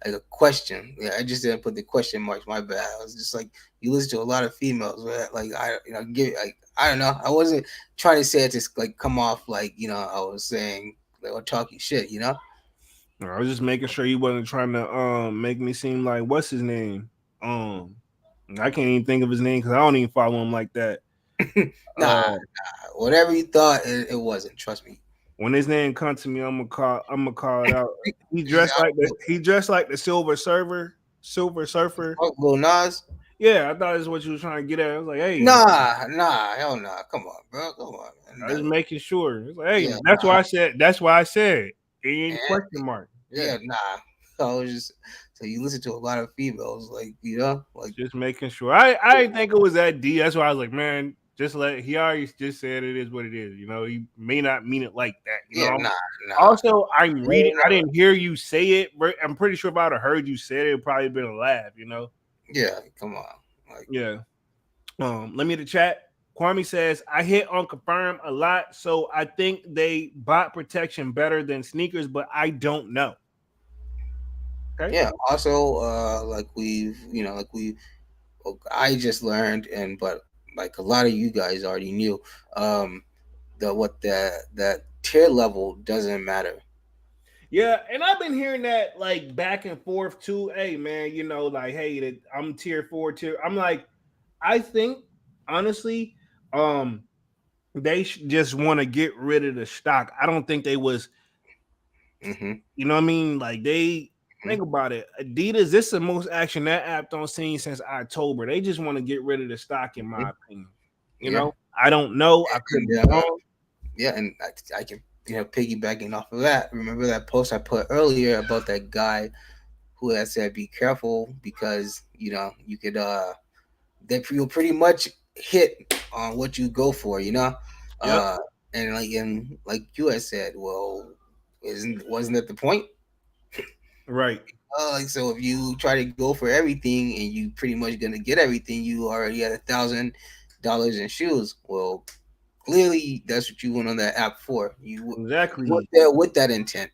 a question. Yeah, I just didn't put the question marks. My bad. I was just like you listen to a lot of females, right? Like I give like I don't know. I wasn't trying to say it to like come off like I was saying like or talking shit. I was just making sure you wasn't trying to make me seem like what's his name? Um I can't even think of his name because I don't even follow him like that. Nah, Uh, whatever you thought, it wasn't. Trust me. when his name comes to me, I'm gonna call it out. I'll He dressed like the Silver Surfer. go Nas. Yeah, I thought that's what you was trying to get at. I was like, hey, Nah, hell nah. Come on, bro. Come on, man. I was making sure. It's like, hey, Yeah, that's why I said. That's why I said. It ain't and, question mark. Yeah, yeah, nah. I was just so you listen to a lot of females, like like just making sure. I didn't think it was that deep. That's why I was like, man, just let. He already just said it is what it is. You know, he may not mean it like that. You yeah, know. nah. Also, I'm reading. No, I no. didn't hear you say it, but I'm pretty sure if I'd have heard you say it, it'd probably been a laugh. You know. Yeah, come on. Like, Yeah. Let me to chat. Kwame says I hit on confirm a lot, so I think they bot protection better than sneakers, but I don't know. Okay. yeah. Also, like I just learned, and but like a lot of you guys already knew, um, that tier level doesn't matter. Yeah, and I've been hearing that like back and forth too. Hey man, you know, like hey, I'm tier four, tier. I'm like, I think honestly, um, they just want to get rid of the stock. I don't think they was, Mm-hmm. you know what I mean? Like they Hmm. think about it. Adidas, this is the most action that app don't seen since October. They just want to get rid of the stock, in my opinion. You Yeah, know, I don't know. I could be and wrong. yeah, and I can piggybacking off of that. Remember that post I put earlier about that guy who had said be careful because you could you'll pretty much hit on what you go for, Yep. uh and like you had said, well, wasn't that the point? Right. Like, so if you try to go for everything and you pretty much gonna get everything, you already had $1,000 in shoes. Well, clearly that's what you went on that app for. You went Exactly. there with that intent.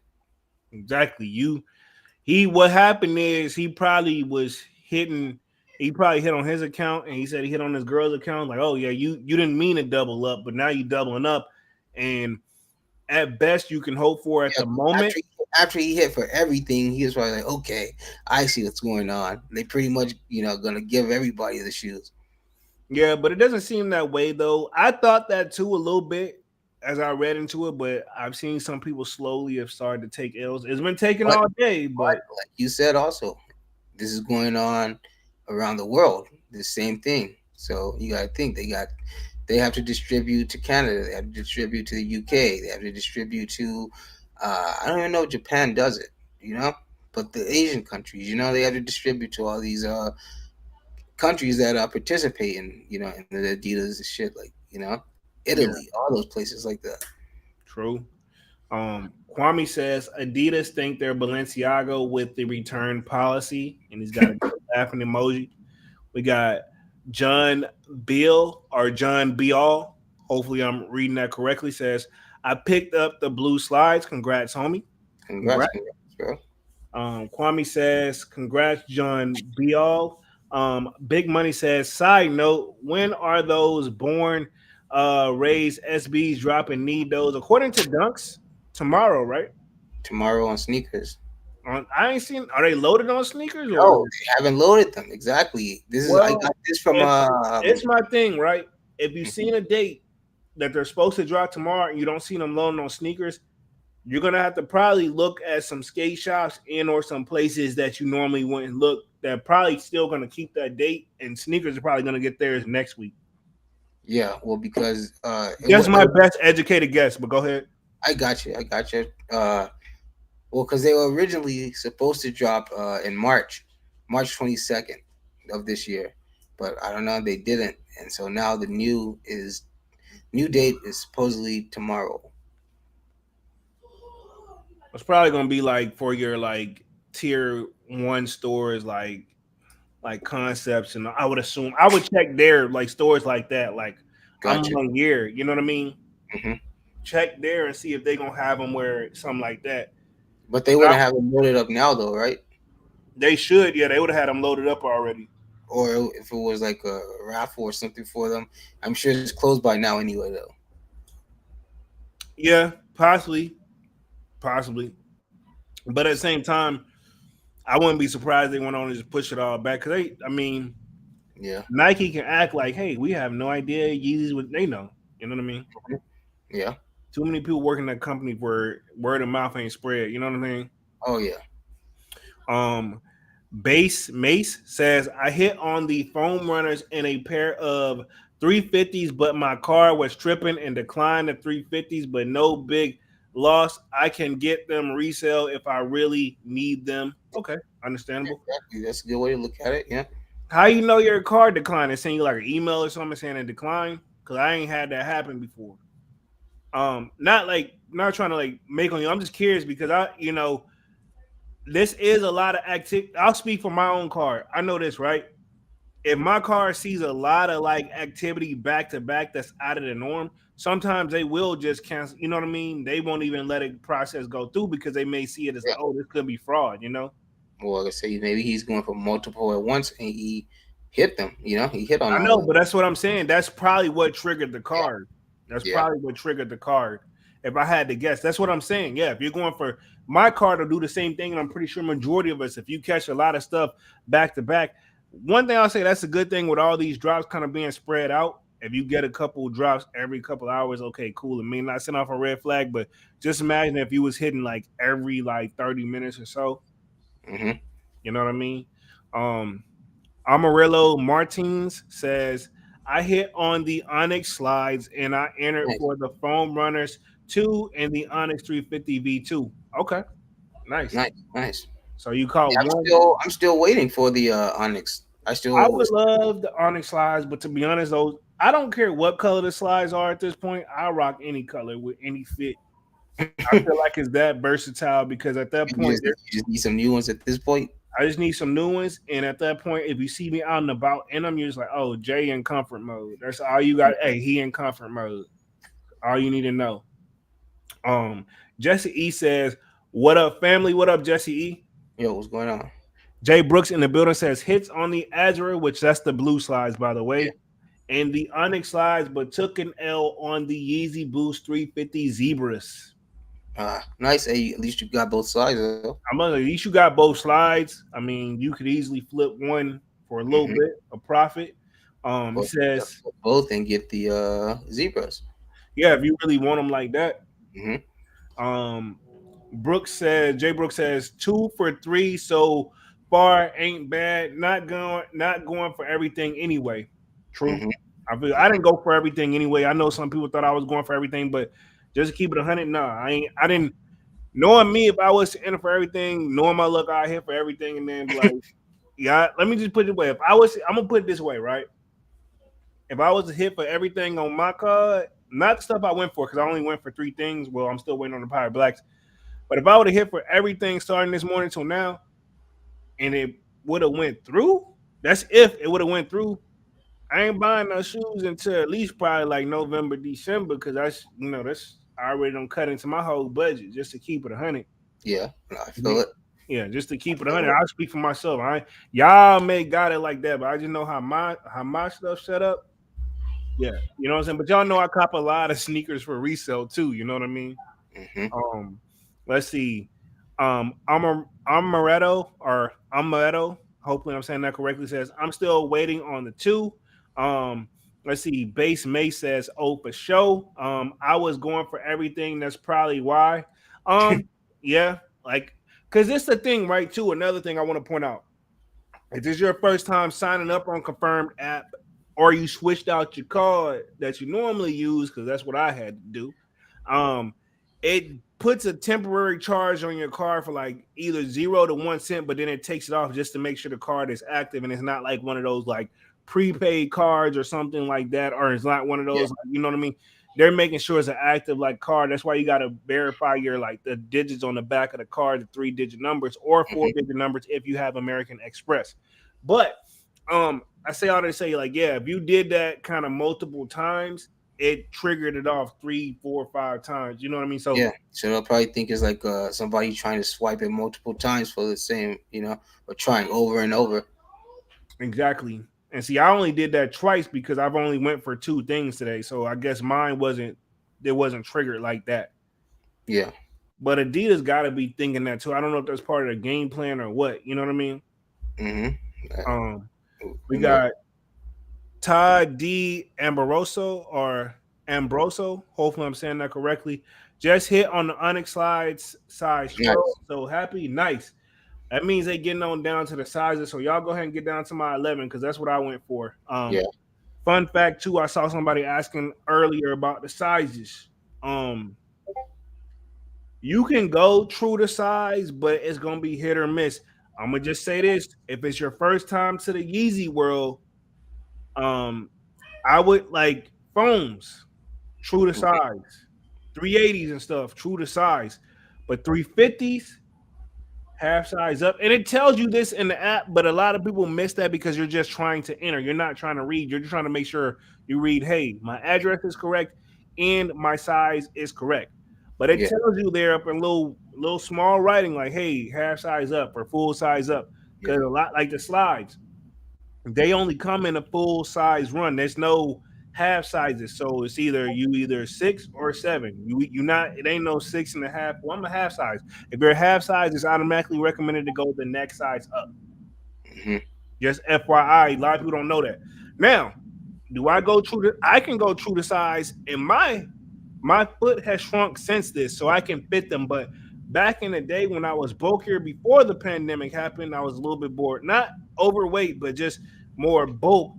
Exactly. He what happened is he probably was hitting. He probably hit on his account, and he said he hit on his girl's account. Like, oh yeah, you didn't mean to double up, but now you doubling up, and at best you can hope for at Yeah, the moment. after he hit for everything, he was probably like, okay, I see what's going on. They pretty much, gonna give everybody the shoes. Yeah, but it doesn't seem that way though. I thought that too a little bit as I read into it, but I've seen some people slowly have started to take L's. It's been taken But all day, but like you said, also, this is going on around the world. The same thing. So you gotta think they have to distribute to Canada. They have to distribute to the UK. They have to distribute to I don't even know if Japan does it. But the Asian countries, they have to distribute to all these countries that are participating, in the Adidas and shit, like yeah, Italy, all those places like that. true. Kwame says Adidas think they're Balenciaga with the return policy, and he's got a laughing emoji. We got John Bill or John Bial. Hopefully, I'm reading that correctly. Says I picked up the blue slides. Congrats, homie. Congrats, Congrats. congrats, bro. Kwame says congrats, John Bial. Big Money says side note: when are those born raised SBs dropping? Need those according to Dunks tomorrow, right? Tomorrow on sneakers. I ain't seen. Are they loaded on sneakers or? No, they haven't loaded them. Exactly. I Well, got this from if it's my thing, right? If you've seen a date that they're supposed to drop tomorrow and you don't see them loading on sneakers, you're gonna have to probably look at some skate shops and or some places that you normally wouldn't look. That probably still gonna keep that date, and sneakers are probably gonna get theirs next week. yeah, well, because That's my best educated guess. But go ahead. I got you. I got you. Well, because they were originally supposed to drop in March 22nd of this year, but I don't know, they didn't, and so now the new date is supposedly tomorrow. It's probably gonna be like for your like tier one stores, like concepts, and I would assume I would check their like stores like that. Like I'm Gotcha. 1 year, you know what I mean? Hmm. Check there and see if they gonna have them where something like that. But they Now, wouldn't have them loaded up now, though, right? they should, yeah, they would have had them loaded up already. Or if it was like a raffle or something for them, I'm sure it's closed by now anyway, though. Yeah, possibly. But at the same time, I wouldn't be surprised they went on and just push it all back because I mean, Yeah. Nike can act like, hey, we have no idea. Yeezys, what they know. You know what I mean? Yeah. Too many people working in that company where word of mouth ain't spread. You know what I mean? Oh yeah. Um, Base Mace says I hit on the foam runners in a pair of 350s, but my car was tripping and declined the 350s, but no big loss. I can get them resale if I really need them. Okay, understandable. Exactly. That's a good way to look at it. Yeah. How you know your car declined? They send you like an email or something saying it declined? Because I ain't had that happen before. Not like not trying to like make on you. I'm just curious because this is a lot of activity. I'll speak for my own car. I know this, right? If my car sees a lot of like activity back to back that's out of the norm, sometimes they will just cancel. You know what I mean? They won't even let it process go through because they may see it as like, Yeah. oh, this could be fraud. Well, like I say, maybe he's going for multiple at once, and he hit them. He hit on I all know, of but that's what I'm saying. That's probably what triggered the them. card. That's Yeah. probably what triggered the card. If I had to guess, that's what I'm saying. Yeah, if you're going for my card to do the same thing, and I'm pretty sure majority of us, if you catch a lot of stuff back to back, one thing I'll say that's a good thing with all these drops kind of being spread out. If you get a couple drops every couple hours, okay, cool. It may not send off a red flag, but just imagine if you was hitting like every like 30 minutes or so. Hmm. You know what I mean? Um, Amarillo Martins says, I hit on the Onyx slides and I entered Nice. for the foam runners 2 and the Onyx 350 V2. Okay, nice. Nice. Nice. So you caught Yeah, I'm one. still waiting for the Onyx. I I still. would love the Onyx slides, but to be honest, those I don't care what color the slides are at this point. I rock any color with any fit. I feel like it's that versatile because at that point, You just need some new ones at this point. I just need some new ones. And at that point, if you see me out and about in them, you're just like, oh, Jay in comfort mode. That's all you got. Hey, he in comfort mode. All you need to know. Um, Jesse E says, "What up, family? What up, Jesse E?" Yo, what's going on? Jay Brooks in the building says hits on the Azure, which that's the blue slides, by the Yeah. way, and the Onyx slides, but took an L on the Yeezy Boost 350 Zebras. Nice. Hey, at least you got both sides though. I'm gonna at least you got both slides. I mean, you could easily flip one for a little Hmm. bit of profit. He Or says, both and get the zebras. yeah, if you really want them like that. Hmm. Um, Jay Brooks says 2 for 3 so far ain't bad. Not going for everything anyway. True. Hmm. I didn't go for everything anyway. I know some people thought I was going for everything, but just to keep it 100, nah, I ain't. I didn't. Knowing me, if I was to enter for everything, knowing my luck, I hit for everything, and then be like, yeah. Let me just put it away. If I was, I'm gonna put it this way, right? If I was to hit for everything on my card, not the stuff I went for, because I only went for 3 things. Well, I'm still waiting on the Power Blacks. But if I would have hit for everything starting this morning till now, and it would have went through, that's if it would have went through. I ain't buying no shoes until at least probably like November, December, because that's I already don't cut into my whole budget just to keep it 100. Yeah, I feel it. Yeah, just to I keep it feel 100. it. I'll speak for myself. Y'all may got it like that, but I just know how my stuff set up. Yeah, you know what I'm saying. But y'all know I cop a lot of sneakers for resale too. You know what I mean? Hmm. Um, let's see. Amaretto. Hopefully, I'm saying that correctly. Says I'm still waiting on the 2. Um, let's see. Base May says, "Oh, for show." I was going for everything. That's probably why. Yeah, like because it's the thing, right? Too. Another thing I want to point out: if this is your first time signing up on Confirmed app, or you switched out your card that you normally use, because that's what I had to do. Um, it puts a temporary charge on your card for like either 0 to 1 cent, but then it takes it off just to make sure the card is active and it's not like one of those like prepaid cards or something like that, or it's not one of Yeah. those, like, you know what I mean? They're making sure it's an active like card. That's why you got to verify your like the digits on the back of the card, the 3-digit numbers or four Hmm. digit numbers if you have American Express. But I say all to say, like, yeah, if you did that kind of multiple times, it triggered it off 3, 4, 5 times. You know what I mean? So Yeah. So they'll probably think it's like somebody trying to swipe it multiple times for the same, or trying over and over. exactly. And see, I only did that twice because I've only went for 2 things today. So I guess mine wasn't it wasn't triggered like that. Yeah. But Adidas got to be thinking that too. I don't know if that's part of the game plan or what. You know what I mean? Hmm. Um, we Who knows? got Todd D. Ambroso. Hopefully, I'm saying that correctly. Just hit on the Onyx slides size 12. Nice. So happy, nice. That means they getting on down to the sizes. So y'all go ahead and get down to my 11 because that's what I went for. Yeah. Fun fact too, I saw somebody asking earlier about the sizes. Um, you can go true to size, but it's gonna be hit or miss. I'm gonna just say this: if it's your first time to the Yeezy world, um, I would like foams, true to Okay. size, 380s and stuff, true to size, but 350s half size up. And it tells you this in the app, but a lot of people miss that because you're just trying to enter. You're not trying to read. You're just trying to make sure you read, hey, my address is correct and my size is correct. But it Yeah. tells you there up in little small writing, like, hey, half size up or full size up. Yeah. Because a lot like the slides, they only come in a full size run. There's no half sizes, so it's either 6 or 7. You not it ain't no 6.5. Well, I'm a half size. If you're a half size, it's automatically recommended to go the next size up. Hmm. Just FYI, a lot of people don't know that. Now, do I go true to? I can go true to size, and my foot has shrunk since this, so I can fit them. But back in the day when I was bulkier before the pandemic happened, I was a little bit bored. Not overweight, but just more bulk.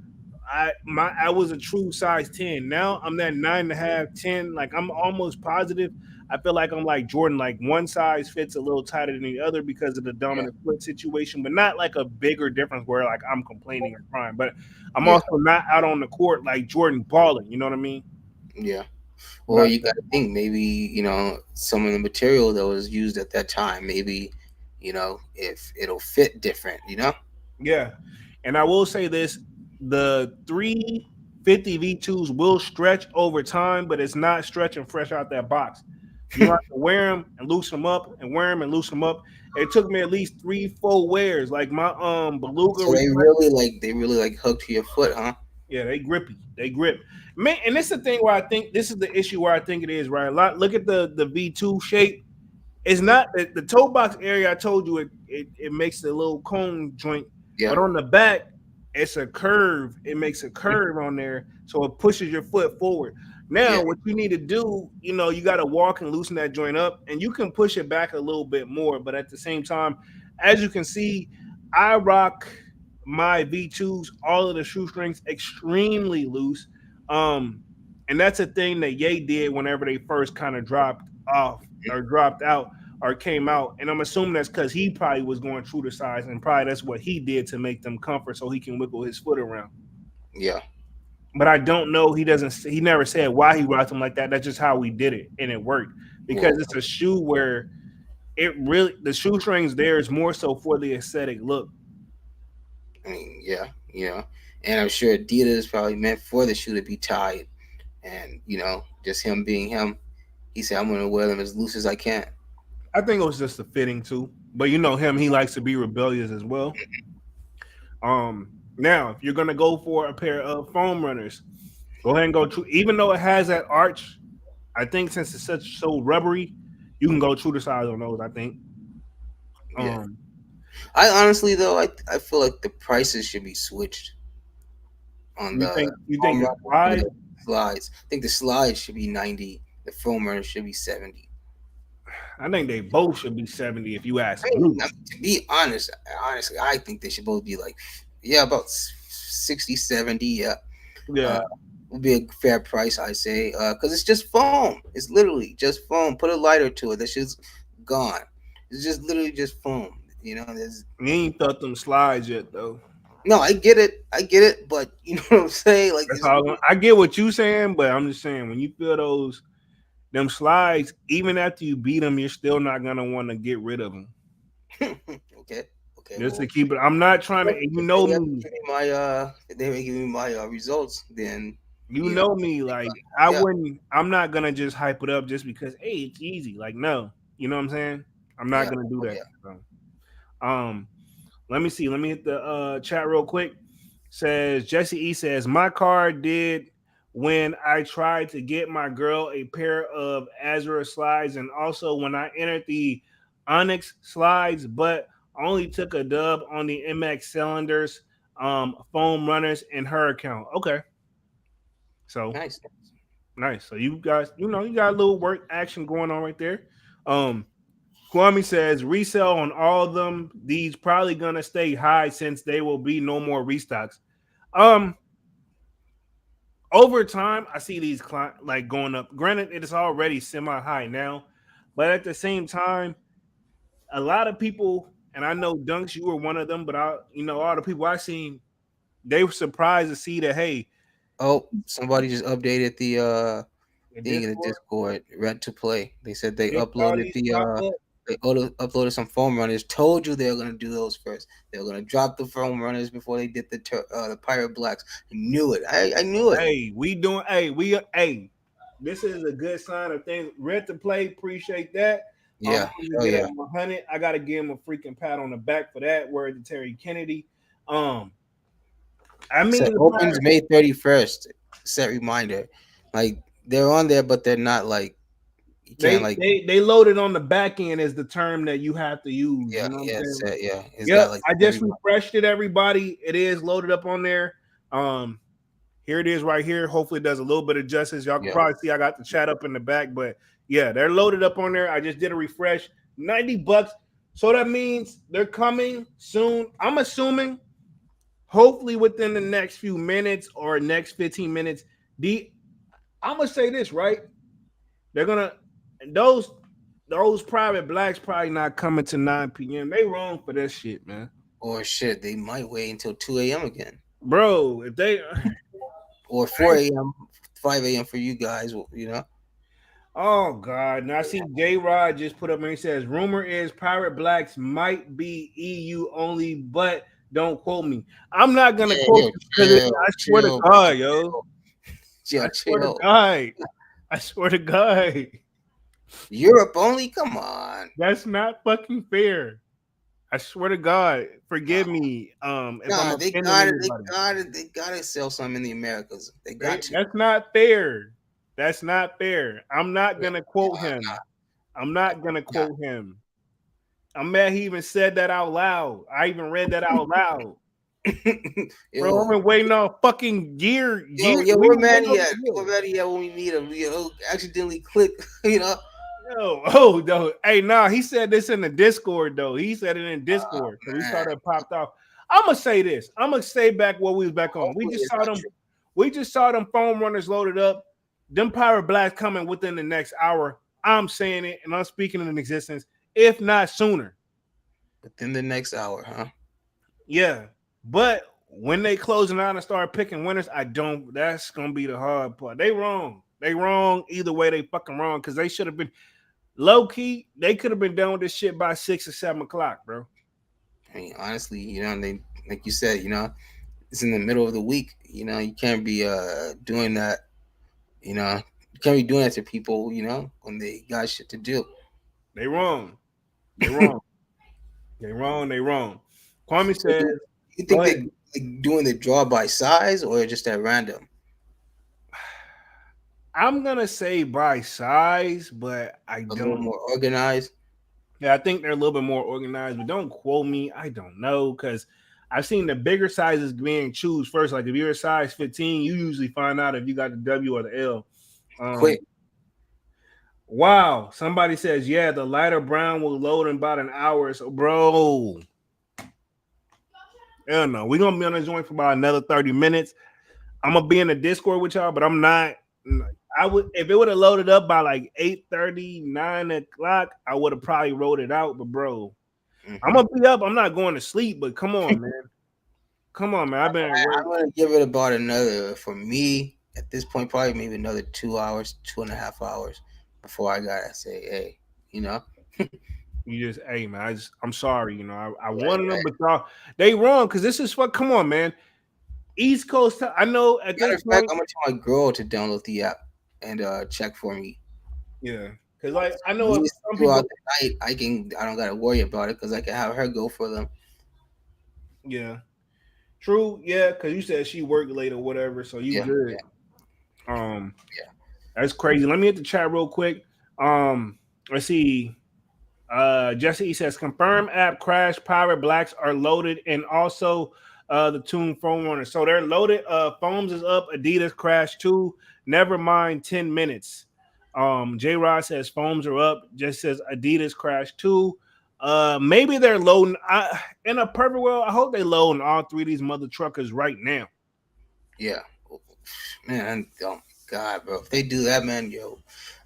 I was a true size 10. Now I'm that 9.5, 10. Like I'm almost positive. I feel like I'm like Jordan, like one size fits a little tighter than the other because of the Yeah. dominant foot situation, but not like a bigger difference where like I'm complaining or crying. But I'm Yeah. also not out on the court like Jordan balling, you know what I mean? Yeah. But Well, you got to think maybe, some of the material that was used at that time, maybe, if it'll fit different. yeah, and I will say this: the 350 V2s will stretch over time, but it's not stretching fresh out that box. You have to wear them and loosen them up, and wear them and loosen them up. It took me at least 3, 4 wears. Like my beluga So they reflex. really like hook to your foot, huh? Yeah, they grippy. They grip. Man, and this is the thing where I think this is the issue where I think it is right. A lot. Look at the V2 shape. It's not the toe box area. I told you it makes a little cone joint, Yeah. but on the back it's a curve. It makes a curve on there, so it pushes your foot forward. Yeah. Now, what you need to do, you got to walk and loosen that joint up, and you can push it back a little bit more. But at the same time, as you can see, I rock my V2s, all of the shoestrings extremely loose. Um, and that's a thing that Ye did whenever they first kind of dropped off or dropped out or came out. And I'm assuming that's because he probably was going true to size, and probably that's what he did to make them comfort so he can wiggle his foot around. Yeah. But I don't know. He never said why he rocked them like that. That's just how we did it, and it worked because Well, it's a shoe where the shoestrings there is more so for the aesthetic look. I mean, yeah. And I'm sure Adidas probably meant for the shoe to be tied, and just him being him, he said, "I'm gonna wear them as loose as I can." I think it was just a fitting too. But you know him, he likes to be rebellious as well. Now if you're gonna go for a pair of foam runners, go ahead and go true. Even though it has that arch, I think since it's such so rubbery, you can go true to size on those. I think. Yeah. Um, I honestly though, I feel like the prices should be switched on you the think you think foam the runner and slide? the slides. I think the slides should be 90. The foam runner should be 70. I think they both should be 70 if you ask I me. mean, to be honest, honestly, I think they should both be like, yeah, about 60, 70. Yeah. Uh, Yeah, would be a fair price, I say, because it's just foam. It's literally just foam. Put a lighter to it. That shit's gone. It's just literally just foam. There's you ain't felt them slides yet though. no, I get it, but you know what I'm saying? Like That's it's all. I get what you saying, but I'm just saying when you feel those them slides, even after you beat them, you're still not gonna want to get rid of them. okay, okay. Just to Well, keep it. I'm not trying to. if they ever give me my if they ever give me my results, then You you know, know me. Like I yeah, wouldn't. I'm not gonna just hype it up just because. Hey, it's easy. Like no, you know what I'm saying. I'm not yeah, gonna do oh that. yeah, So, um, let me see. Let me hit the chat real quick. Says Jesse E says my car did when I tried to get my girl a pair of Azure slides, and also when I entered the Onyx slides, but only took a dub on the MX cylinders. foam runners in her account. Okay, so Nice. nice. So you guys, you got a little work action going on right there. Um, Kwame says resale on all of them. These probably gonna stay high since they will be no more restocks. Um, over time, I see these like going up. Granted, it is already semi high now, but at the same time, a lot of people, and I know Dunks, you were one of them, but all the people I seen, they were surprised to see that. Hey, Oh, somebody just updated the in thing in the Discord, Discord. Red to play. They said they they saw uploaded these the pop up. uploaded some foam runners. Told you they were gonna do those first. They were gonna drop the foam runners before they did the Pirate Blacks. I knew it. I knew it. Hey, we doing. Hey. This is a good sign of things. Red to play, appreciate that. Yeah. I'm gonna Oh get at yeah. 100. I gotta give him a freaking pat on the back for that. Word to Terry Kennedy. Um, I Set mean the opens Pirates. May 31st. Set reminder. Like they're on there, but they're not like you can't They like they they loaded on the back end is the term that you have to use. You know what I'm saying? set It's got Yep, like I set just reminder. refreshed it. Everybody, it is loaded up on there. Um, Here it is right here. Hopefully, it does a little bit of justice. Y'all can Yeah. probably see I got the chat up in the back, but yeah, they're loaded up on there. I just did a refresh. $90. So that means they're coming soon. I'm assuming, hopefully, within the next few minutes or next 15 minutes. I'm gonna say this, right? They're gonna those those private blacks probably not coming to 9 p.m. They wrong for that shit, man. Or shit, they might wait until 2 a.m. again. Bro, if they Or 4 a.m., 5 a.m. for you guys, you know. oh God. Now I see J Rod just put up and he says, rumor is Pirate Blacks might be EU only, but don't quote me. I'm not gonna quote Yeah, you because chill, I swear to chill, bro. God, yo. I swear to Chill. God. I swear to God. Europe only? Come on. That's not fucking fair. I swear to God. Forgive me. If I'm Nah, offending anybody. they gotta sell some in the Americas. They got to. That's not fair. That's not fair. I'm not Yeah, gonna quote nah, him. I'm not gonna nah. quote him. I'm mad he even said that out loud. I even read that out loud. Bro, I've Yo, been waiting on fucking year. where We've been Manny over at? here. Where Manny at when we meet him? You know, accidentally click, you know. Yo, oh no. Hey, nah, he said this in the Discord though. He said it in Oh Discord. So we saw man. that popped off. I'm gonna say this. I'm gonna say back what we was back on. Hopefully it's not true. We just saw them foam runners loaded up. Them Pirate Blacks coming within the next hour. I'm saying it and I'm speaking it in existence, if not sooner. Within the next hour, huh? Yeah. But when they closing out and start picking winners, I don't. That's gonna be the hard part. They wrong. They wrong. Either way, they fucking wrong because they should have been low key. They could have been done with this shit by 6 or 7 o'clock, bro. I mean, honestly, you know, they like you said, you know, it's in the middle of the week. You know, you can't be doing that. You know, you can't be doing that to people. You know, when they got shit to do. They wrong. They wrong. They wrong. They wrong. Kwame So says, you "Go think ahead." they like doing the draw by size or just at random? I'm gonna say by size, but I A little don't. more organized. Yeah, I think they're a little bit more organized, but don't quote me. I don't know because I've seen the bigger sizes being choose first. Like if you're a size 15, you usually find out if you got the W or the L. Quick. Wow. Somebody says, yeah, the lighter brown will load in about an hour. So, bro, hell no. We're gonna be on this joint for about another 30 minutes. I'm gonna be in the Discord with y'all, but I'm not. I would if it would have loaded up by like 8:30, 9 o'clock, I would have probably wrote it out. But bro, I'm gonna be up. I'm not going to sleep, but come on, man. Come on, man. I've been at work. I'm gonna give it about another for me at this point, probably maybe another 2 hours, 2.5 hours before I gotta say, hey, you know, You just, hey man, I'm sorry, I right, wanted them, right. but y'all they wrong because this is what come on, man. East Coast, I know at Matter this of fact, point, I'm gonna tell my girl to download the app and check for me. yeah, because like I At know least some throughout people, the night, I don't gotta worry about it because I can have her go for them. yeah, true, yeah, because you said she worked late or whatever, so you Yeah, good. yeah, Um, yeah. that's crazy. Let me hit the chat real quick. Let's see. Jesse says confirm app crash. Pirate blacks are loaded, and also The Tune Foam Runner. So they're loaded. Foams is up. Adidas Crash 2. Never mind 10 minutes. J Rod says foams are up. Just says Adidas Crash 2. Maybe they're loading. In a perfect world, I hope they loading all three of these mother truckers right now. Yeah, man. Oh my god, bro. If they do that, man, yo,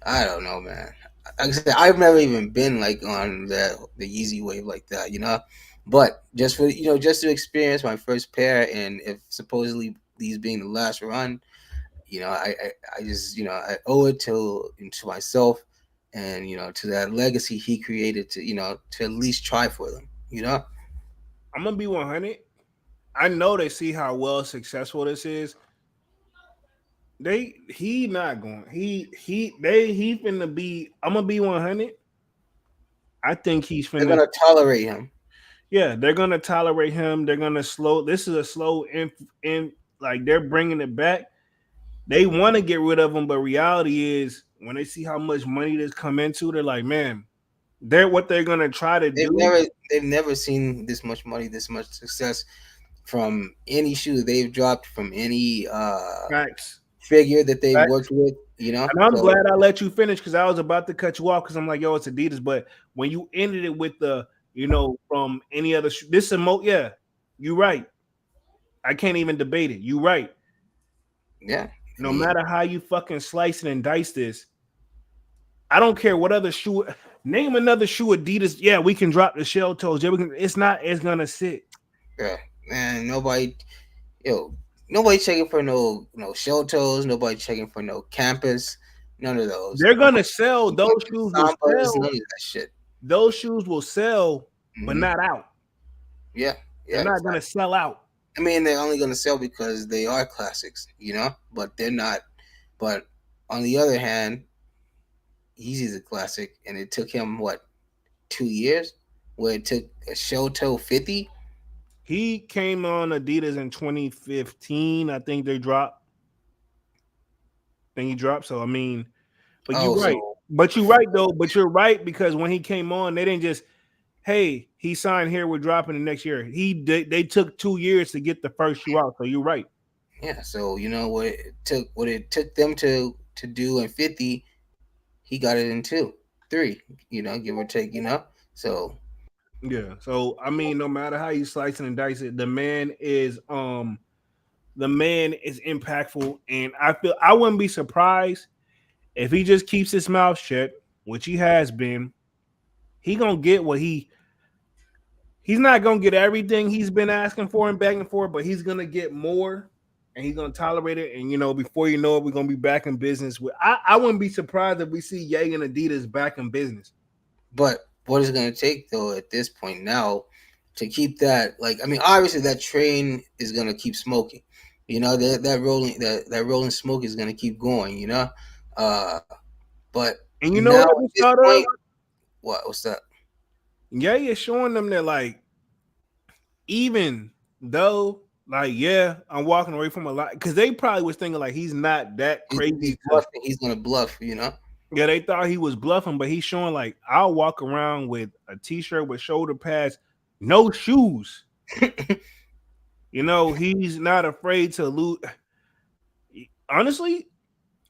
I don't know, man. Like I said, I've never even been like on the Yeezy wave like that, you know. But just for just to experience my first pair, and if supposedly these being the last run, I just I owe it to myself, and to that legacy he created to to at least try for them, you know. I'm gonna be 100. I know they see how well successful this is. He not going. He finna be. I'm gonna be 100. I think he's They're finna. gonna tolerate him. Yeah, they're gonna tolerate him. They're gonna slow. This is a slow in like they're bringing it back. They want to get rid of him, but reality is when they see how much money this come into, they're like, man, they're what they're gonna try to They've do. never they've never seen this much money, this much success from any shoe that they've dropped, from any Facts. figure that they've Facts. worked with, you know. And I'm So glad I let you finish because I was about to cut you off because I'm like, yo, it's Adidas. But when you ended it with the, from any other, this emote, yeah, you right. I can't even debate it. You right. yeah, I No mean, matter how you fucking slice it and dice this, I don't care what other shoe. Name another shoe Adidas. Yeah, we can drop the shell toes. Yeah, we can. It's not. It's gonna sit. yeah, man, yo, nobody checking for no shell toes, nobody checking for no campus, none of those. They're gonna sell. Those shoes will Sambas, none sell. of that shit. Those shoes will sell, but Hmm. not out. Yeah, They're yeah, not gonna exactly. sell out. I mean, they're only gonna sell because they are classics, you know, but they're not. But on the other hand, Yeezy's a classic, and it took him what 2 years, where it took a shell toe 50. He came on Adidas in 2015. I think they dropped. Then he dropped. So I mean, but you're Oh, right. so But you're right though. But you're right because when he came on, they didn't just, hey, he signed here. We're dropping the next year. They took 2 years to get the first shoe out. So you're right. yeah, so what it took them to do in 50, he got it in 2, 3, give or take, So Yeah. So I mean, no matter how you slice it and dice it, the man is impactful, and I feel I wouldn't be surprised if he just keeps his mouth shut, which he has been. He gonna get what he's not gonna get everything he's been asking for and begging for, but he's gonna get more, and he's gonna tolerate it. And before you know it, we're gonna be back in business. I wouldn't be surprised if we see Ye and Adidas back in business. but what is it going to take though at this point now to keep that, like, I mean, obviously that train is going to keep smoking, that rolling smoke is going to keep going, uh but And you know now what I at just this thought of? point, what's that? Ye is showing them that even though yeah, I'm walking away from a lot because they probably was thinking he's not that He's crazy to. bluffing, he's going to bluff, Yeah, they thought he was bluffing, but he's showing I'll walk around with a t-shirt with shoulder pads, no shoes. He's not afraid to lose. Honestly,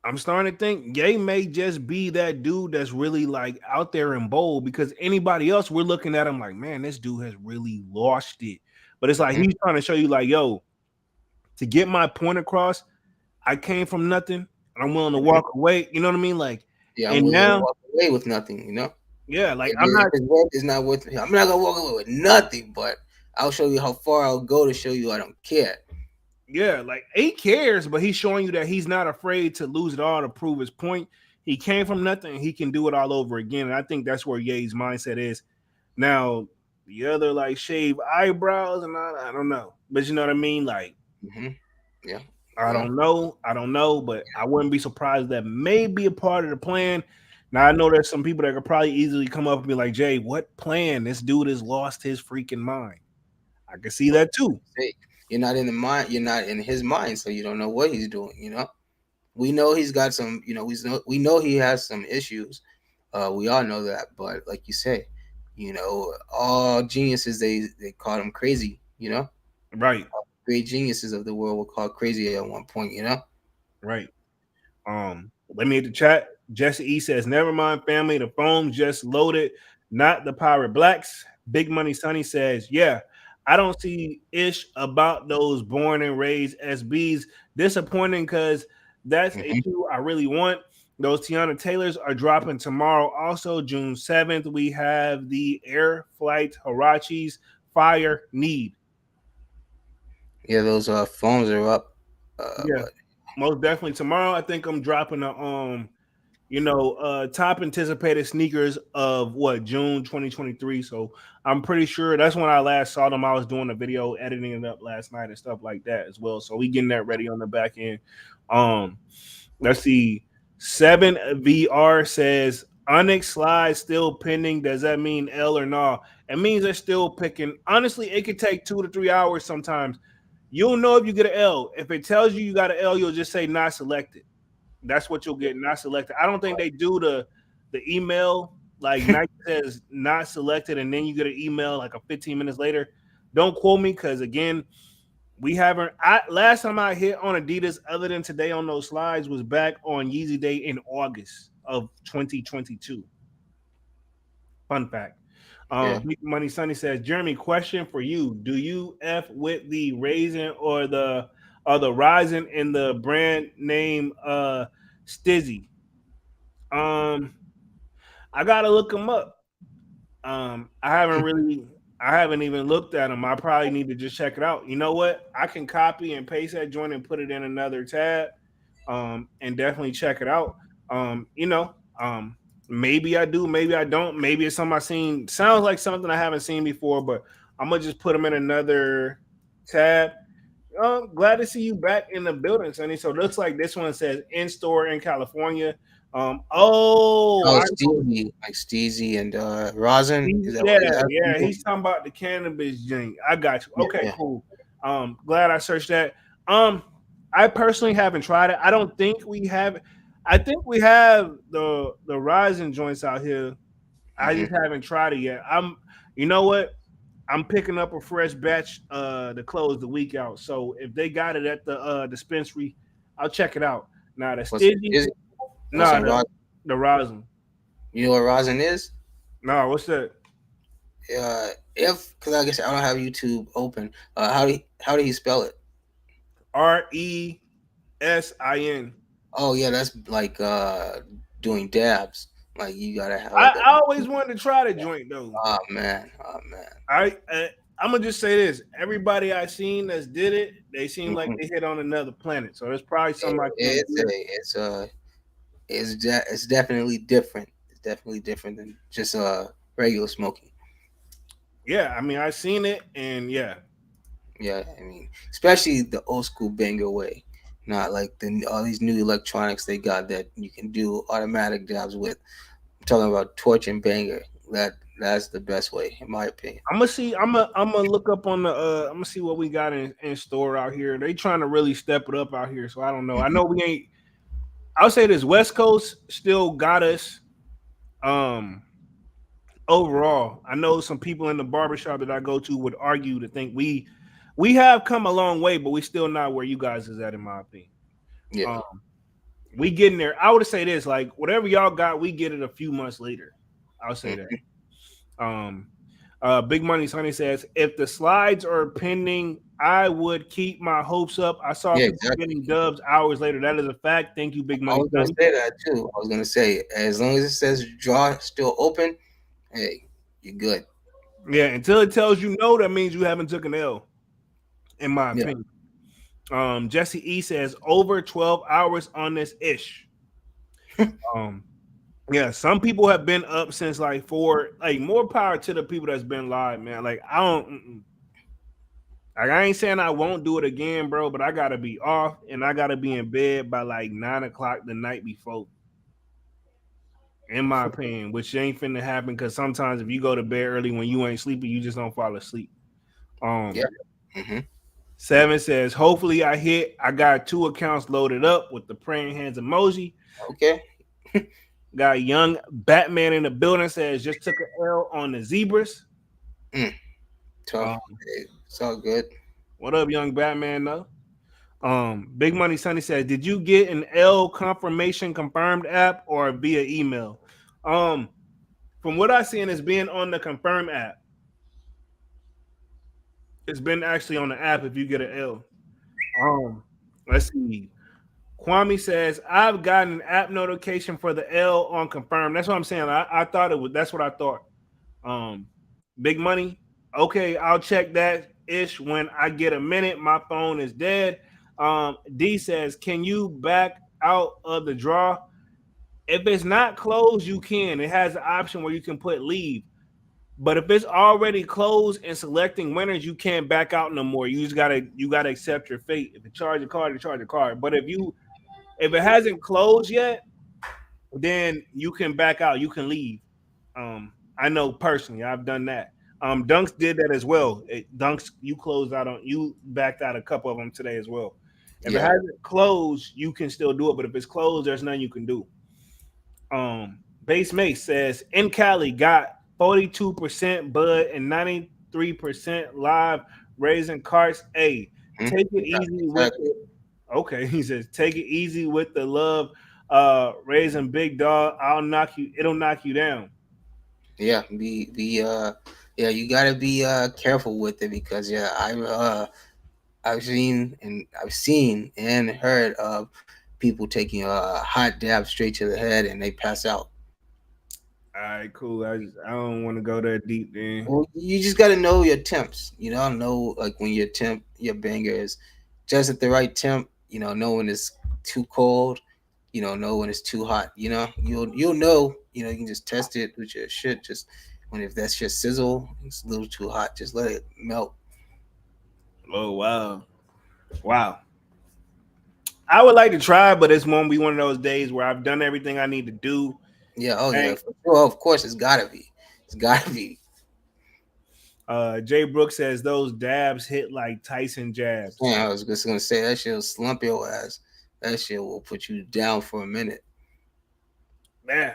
I'm starting to think Ye may just be that dude that's really out there and bold because anybody else we're looking at him like, man, this dude has really lost it. But it's Mhm. he's trying to show you yo, to get my point across, I came from nothing and I'm willing to Mhm. walk away. You know what I mean? Yeah, I'm And willing to now, walk away with nothing, yeah, I'm if not. his work is not worth it, I'm not gonna walk away with nothing, but I'll show you how far I'll go to show you I don't care. Yeah, he cares, but he's showing you that he's not afraid to lose it all to prove his point. He came from nothing, he can do it all over again. And I think that's where Ye's mindset is. Now, the other shave eyebrows, and I don't know. But you know what I mean? Hmm. Yeah, I yeah. don't know. I don't know, but I wouldn't be surprised that may be a part of the plan. Now I know there's some people that could probably easily come up and be like, Jay, what plan? This dude has lost his freaking mind. I can see But that too. hey, you're not in the mind. You're not in his mind, so you don't know what he's doing. We know he's got some. We know he has some issues. We all know that. But like you say, all geniuses they call him crazy. Right, Great geniuses of the world were called crazy at one point, you know? right. Let me hit the chat. Jesse E says, "Never mind, family. The phone just loaded, not the Pirate Blacks." Big Money Sonny says, "Yeah, I don't see ish about those born and raised SBs. Disappointing because that's a Hmm. shoe I really want. Those Tiana Taylors are dropping tomorrow. Also, June 7th, we have the Air Flight Harachis Fire Need. Yeah, those phones are up. Yeah, But most definitely tomorrow. I think I'm dropping a top anticipated sneakers of what June 2023. So I'm pretty sure that's when I last saw them. I was doing a video, editing it up last night and stuff like that as well. So we getting that ready on the back end. Um, let's see. 7VR says Onyx slide still pending. Does that mean L or no? It means they're still picking. Honestly, it could take 2 to 3 hours sometimes. You'll know if you get an L. If it tells you you got an L, you'll just say not selected. That's what you'll get, not selected. I don't think they do the email like Nike says not selected, and then you get an email like a 15 minutes later. Don't quote me because again, we haven't. Last time I hit on Adidas, other than today on those slides, was back on Yeezy Day in August of 2022. Fun fact. yeah. Big Money Sunny says, Jeremy, question for you: do you f with the raisin or the rising in the brand name Stizzy? Um, I gotta look them up. I haven't even looked at them. I probably need to just check it out. You know what? I can copy and paste that joint and put it in another tab. And definitely check it out. Um, you know, um, maybe I do, maybe I don't. Maybe it's something I've seen. Sounds like something I haven't seen before, but I'm gonna just put them in another tab. Glad to see you back in the building, Sonny. So it looks like this one says in store in California. Oh, I know. Steezy and Rosin. Is that Yeah, what he's asking yeah. for? He's talking about the cannabis drink. I got you. Yeah, Okay, yeah. cool. Glad I searched that. Um, I personally haven't tried it. I don't think we have. I think we have the rising joints out here. I Hmm. just haven't tried it yet. You know what? I'm picking up a fresh batch to close the week out. So if they got it at the dispensary, I'll check it out. Now the What's Stizzy, is it? Oh, nah, some rosin. the rosin. You know what rosin is? Nah, what's that? If because I guess I don't have YouTube open. How do you spell it? RESIN. Oh yeah, that's like doing dabs. Like you gotta have like a. I always wanted to try the joint though. Oh man, oh man. I'm gonna just say this: everybody I seen that's did it, they seem like Mhm. they hit on another planet. So there's probably something I can't It's do. it's definitely different. It's definitely different than just regular smoking. Yeah, I mean I seen it, and yeah, Yeah, I mean, especially the old school banger way, not like all these new electronics they got that you can do automatic dabs with. I'm talking about torch and banger. That's the best way, in my opinion. I'm gonna see. I'm gonna look up on the. I'm gonna see what we got in store out here. They trying to really step it up out here. So I don't know. I Mhm. know we ain't. I'll say this: West Coast still got us. Um, overall, I know some people in the barbershop that I go to would argue to think we have come a long way, but we still not where you guys is at, in my opinion. Yeah. Um, we getting there. I would say this: like whatever y'all got, we get it a few months later. I'll say that. Mhm. Um, Big Money Sonny says, if the slides are pending, I would keep my hopes up. I saw Yeah, people exactly. getting dubs hours later. That is a fact. Thank you, Big I Money was gonna Sonny. say that too. I was gonna say as long as it says draw still open, hey, you're good. Yeah, until it tells you no, that means you haven't took an L, in my Yeah. opinion. Jesse E says over 12 hours on this ish. Um, yeah, some people have been up since like four. Like more power to the people that's been live, man. Like I don't. Like I ain't saying I won't do it again, bro, but I gotta be off and I gotta be in bed by like 9 o'clock the night before. In my opinion, which ain't finna happen because sometimes if you go to bed early when you ain't sleepy, you just don't fall asleep. Yeah. Um, Hmm. Seven says, hopefully I hit. I got 2 accounts loaded up with the praying hands emoji. Okay. Got young Batman in the building says just took a L on the zebras. Mm, tough. Um, Hey, it's all good. What up, young Batman? Though. Big Money Sunny says, "Did you get an L confirmation confirmed app or via email?" Um, from what I seen, it's being on the confirm app. It's been actually on the app if you get an L. Um, let's see. Kwame says, "I've gotten an app notification for the L on confirm." That's what I'm saying. I thought it was. That's what I thought. Um, Big Money. Okay, I'll check that ish when I get a minute. My phone is dead. D says, "Can you back out of the draw? If it's not closed, you can. It has an option where you can put leave. But if it's already closed and selecting winners, you can't back out no more. You gotta accept your fate. If it charge a card, you charge a card. But if it hasn't closed yet, then you can back out. You can leave. I know personally, I've done that. Dunks did that as well. Dunks, you closed out on you backed out a couple of them today as well. If it Yeah. hasn't closed, you can still do it. But if it's closed, there's nothing you can do. Base Mace says in Cali got 42% bud and 93% live raising carts. Hey, Mhm. take it Yeah, easy with exactly. it. Okay, he says take it easy with the love. Raising big dog, it'll knock you down. Yeah, yeah, you gotta be careful with it because yeah, I've seen and heard of people taking a hot dab straight to the head and they pass out. All right, cool. I don't want to go that deep then. Well, you just gotta know your temps. You know like when your temp, your banger is just at the right temp. Know when it's too cold. Know when it's too hot. You'll know. You can just test it with your shit. Just when if that's your sizzle, it's a little too hot. Just let it melt. Oh wow, wow. I would like to try, but it's won't be one of those days where I've done everything I need to do. Yeah. Oh yeah. Hey, For sure. Of course, it's gotta be. It's gotta be. Jay Brooks says those dabs hit like Tyson jabs. Yeah, I was just gonna say that shit will slump your ass. That shit will put you down for a minute. Man,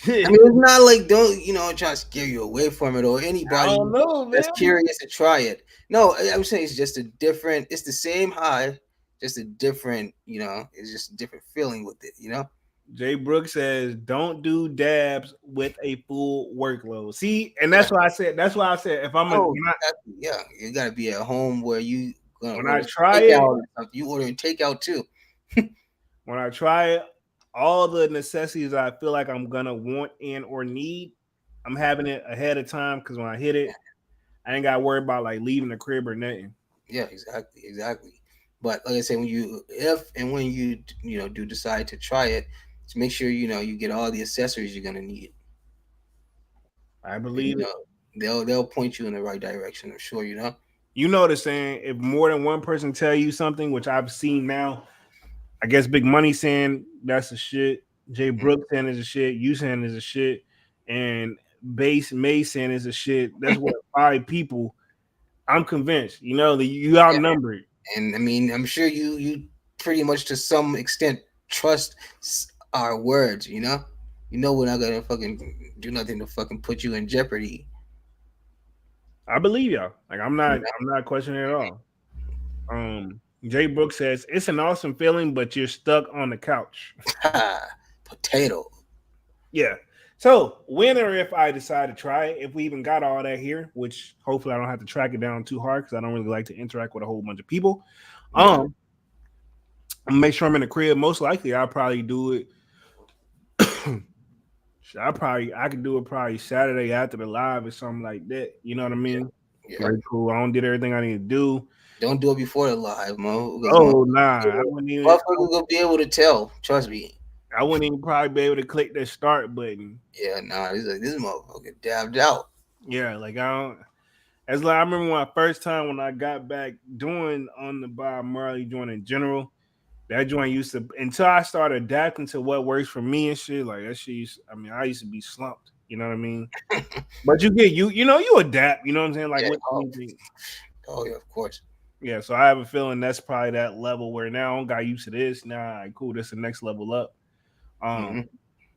I I mean, it's not like don't try to scare you away from it or anybody don't know, that's man. curious to try it. No, I'm saying it's just a different. It's the same high, just a different. It's just a different feeling with it. Jay Brooks says don't do dabs with a full workload. See, and Yeah. that's why I said. That's why I said if I'm a, Oh, exactly. Yeah. You gotta be at home where you gonna when I order try takeout it, or something. You ordering takeout too. when I try it, all the necessities I feel like I'm gonna want and or need, I'm having it ahead of time because when I hit it, I ain't got to worry about like leaving the crib or nothing. Yeah, exactly, exactly. But like I said, when you if and when you do decide to try it, just make sure you get all the accessories you're gonna need. I And, believe it. they'll point you in the right direction. I'm sure. You know the saying: if more than one person tell you something, which I've seen now, I guess Big Money saying that's a shit. Jay Mm. Brooks saying is a shit. You saying is a shit, and Base May saying is a shit. That's what 5 people. I'm convinced. You know that you Yeah, outnumbered. and I mean, I'm sure you pretty much to some extent trust our words. We're not gonna fucking do nothing to fucking put you in jeopardy. I believe y'all. Like I'm You not. know? I'm not questioning it at all. Jay Brooks says it's an awesome feeling, but you're stuck on the couch. Potato. Yeah. So when or if I decide to try it, if we even got all that here, which hopefully I don't have to track it down too hard because I don't really like to interact with a whole bunch of people. Yeah, I'm make sure I'm in the crib. Most likely, I'll probably do it. I could do it probably Saturday after the live or something like that. You know what I yeah, mean? yeah. Like cool. I don't did everything I need to do. Don't do it before the live, mo, because Oh nah, motherfucker gonna be able to tell. Trust me. I wouldn't even probably be able to click that start button. Yeah, nah, he's like this motherfucker dabbed out. Yeah, like I don't. As like I remember when I first time when I got back doing on the Bob Marley joint in general, that joint used to until I started adapting to what works for me and shit. Like that shit. I mean, I used to be slumped. You know what I mean? But you adapt. You know what I'm saying? Like Yeah. with Oh, anything. yeah, of course. Yeah. So I have a feeling that's probably that level where now I don't got used to this. Nah, all right, cool. This is the next level up. Um, Hmm.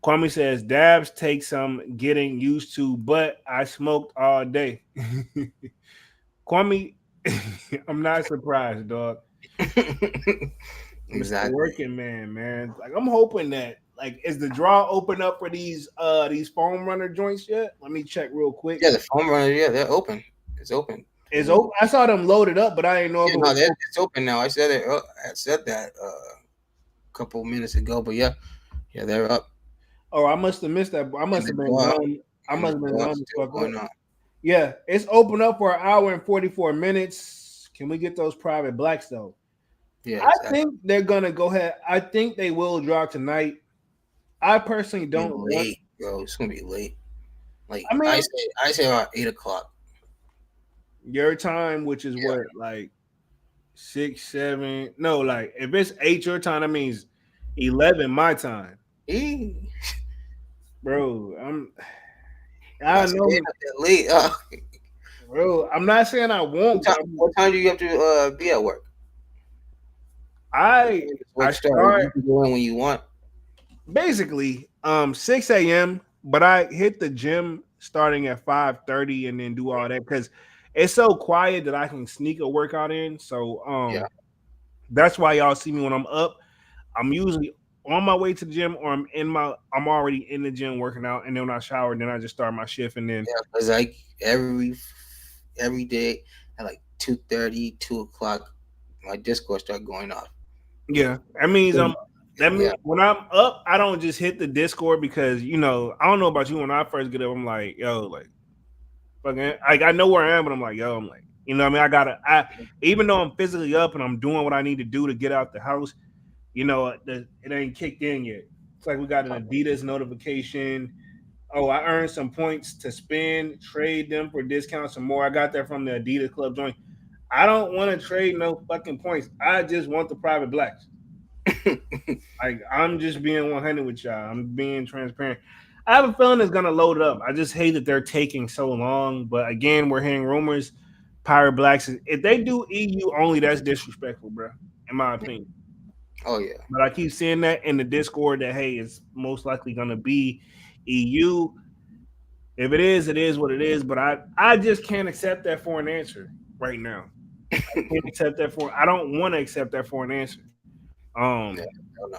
Kwame says dabs take some getting used to, but I smoked all day. Kwame, I'm not surprised, dog. Mr. Exactly. Working Man, man. Like I'm hoping that like is the draw open up for these foam runner joints yet? Let me check real quick. Yeah, the foam runners. Yeah, they're open. It's open. Is open. I saw them loaded up, but I didn't know if Yeah, it no, was open. it's open now. I said it. I said that a couple minutes ago. But yeah, yeah, they're up, Oh, I must have missed that. I and must the have been draw gone. I and must the have been draw gone is to still fuck up. going on. Yeah, it's open up for an hour and 44 minutes. Can we get those private blacks though? Yeah, I exactly. think they're gonna go ahead. I think they will drop tonight. I personally Be don't want. late, bro. It's gonna be late. Like I mean, I say around 8 o'clock. your time, which is Yeah. what like 6, 7. No, like if it's 8 your time, that means 11 my time, Eh, bro. I y'all staying know, up that late. bro. I'm not saying I won't, but What time do you have to be at work? What I time does I work start? You start can go in when you want. basically 6 a.m. But I hit the gym starting at 5:30 and then do all that because it's so quiet that I can sneak a workout in. So Yeah. that's why y'all see me when I'm up. I'm usually on my way to the gym or I'm already in the gym working out, and then when I shower, then I just start my shift and then Yeah, because like every day at like 2:30, 2 o'clock, my Discord start going off. yeah. That means that Yeah. means when I'm up, I don't just hit the Discord because I don't know about you. When I first get up, I'm like, yo, like fucking like I know where I am, but I'm like, yo, I'm like, what I mean? I even though I'm physically up and I'm doing what I need to do to get out the house, it ain't kicked in yet. It's like we got an Adidas notification. Oh, I earned some points to spend, trade them for discounts and more. I got that from the Adidas Club joint. I don't want to trade no fucking points. I just want the private blacks. Like I'm just being 100 with y'all. I'm being transparent. I have a feeling it's gonna load up. I just hate that they're taking so long. But again, we're hearing rumors. Pirate Blacks. If they do EU only, that's disrespectful, bro. In my opinion. Oh yeah. But I keep seeing that in the Discord that hey, it's most likely gonna be EU. If it is what it is. But I just can't accept that for an answer right now. I can't accept that for. I don't want to accept that for an answer. Yeah. Um, Hell no.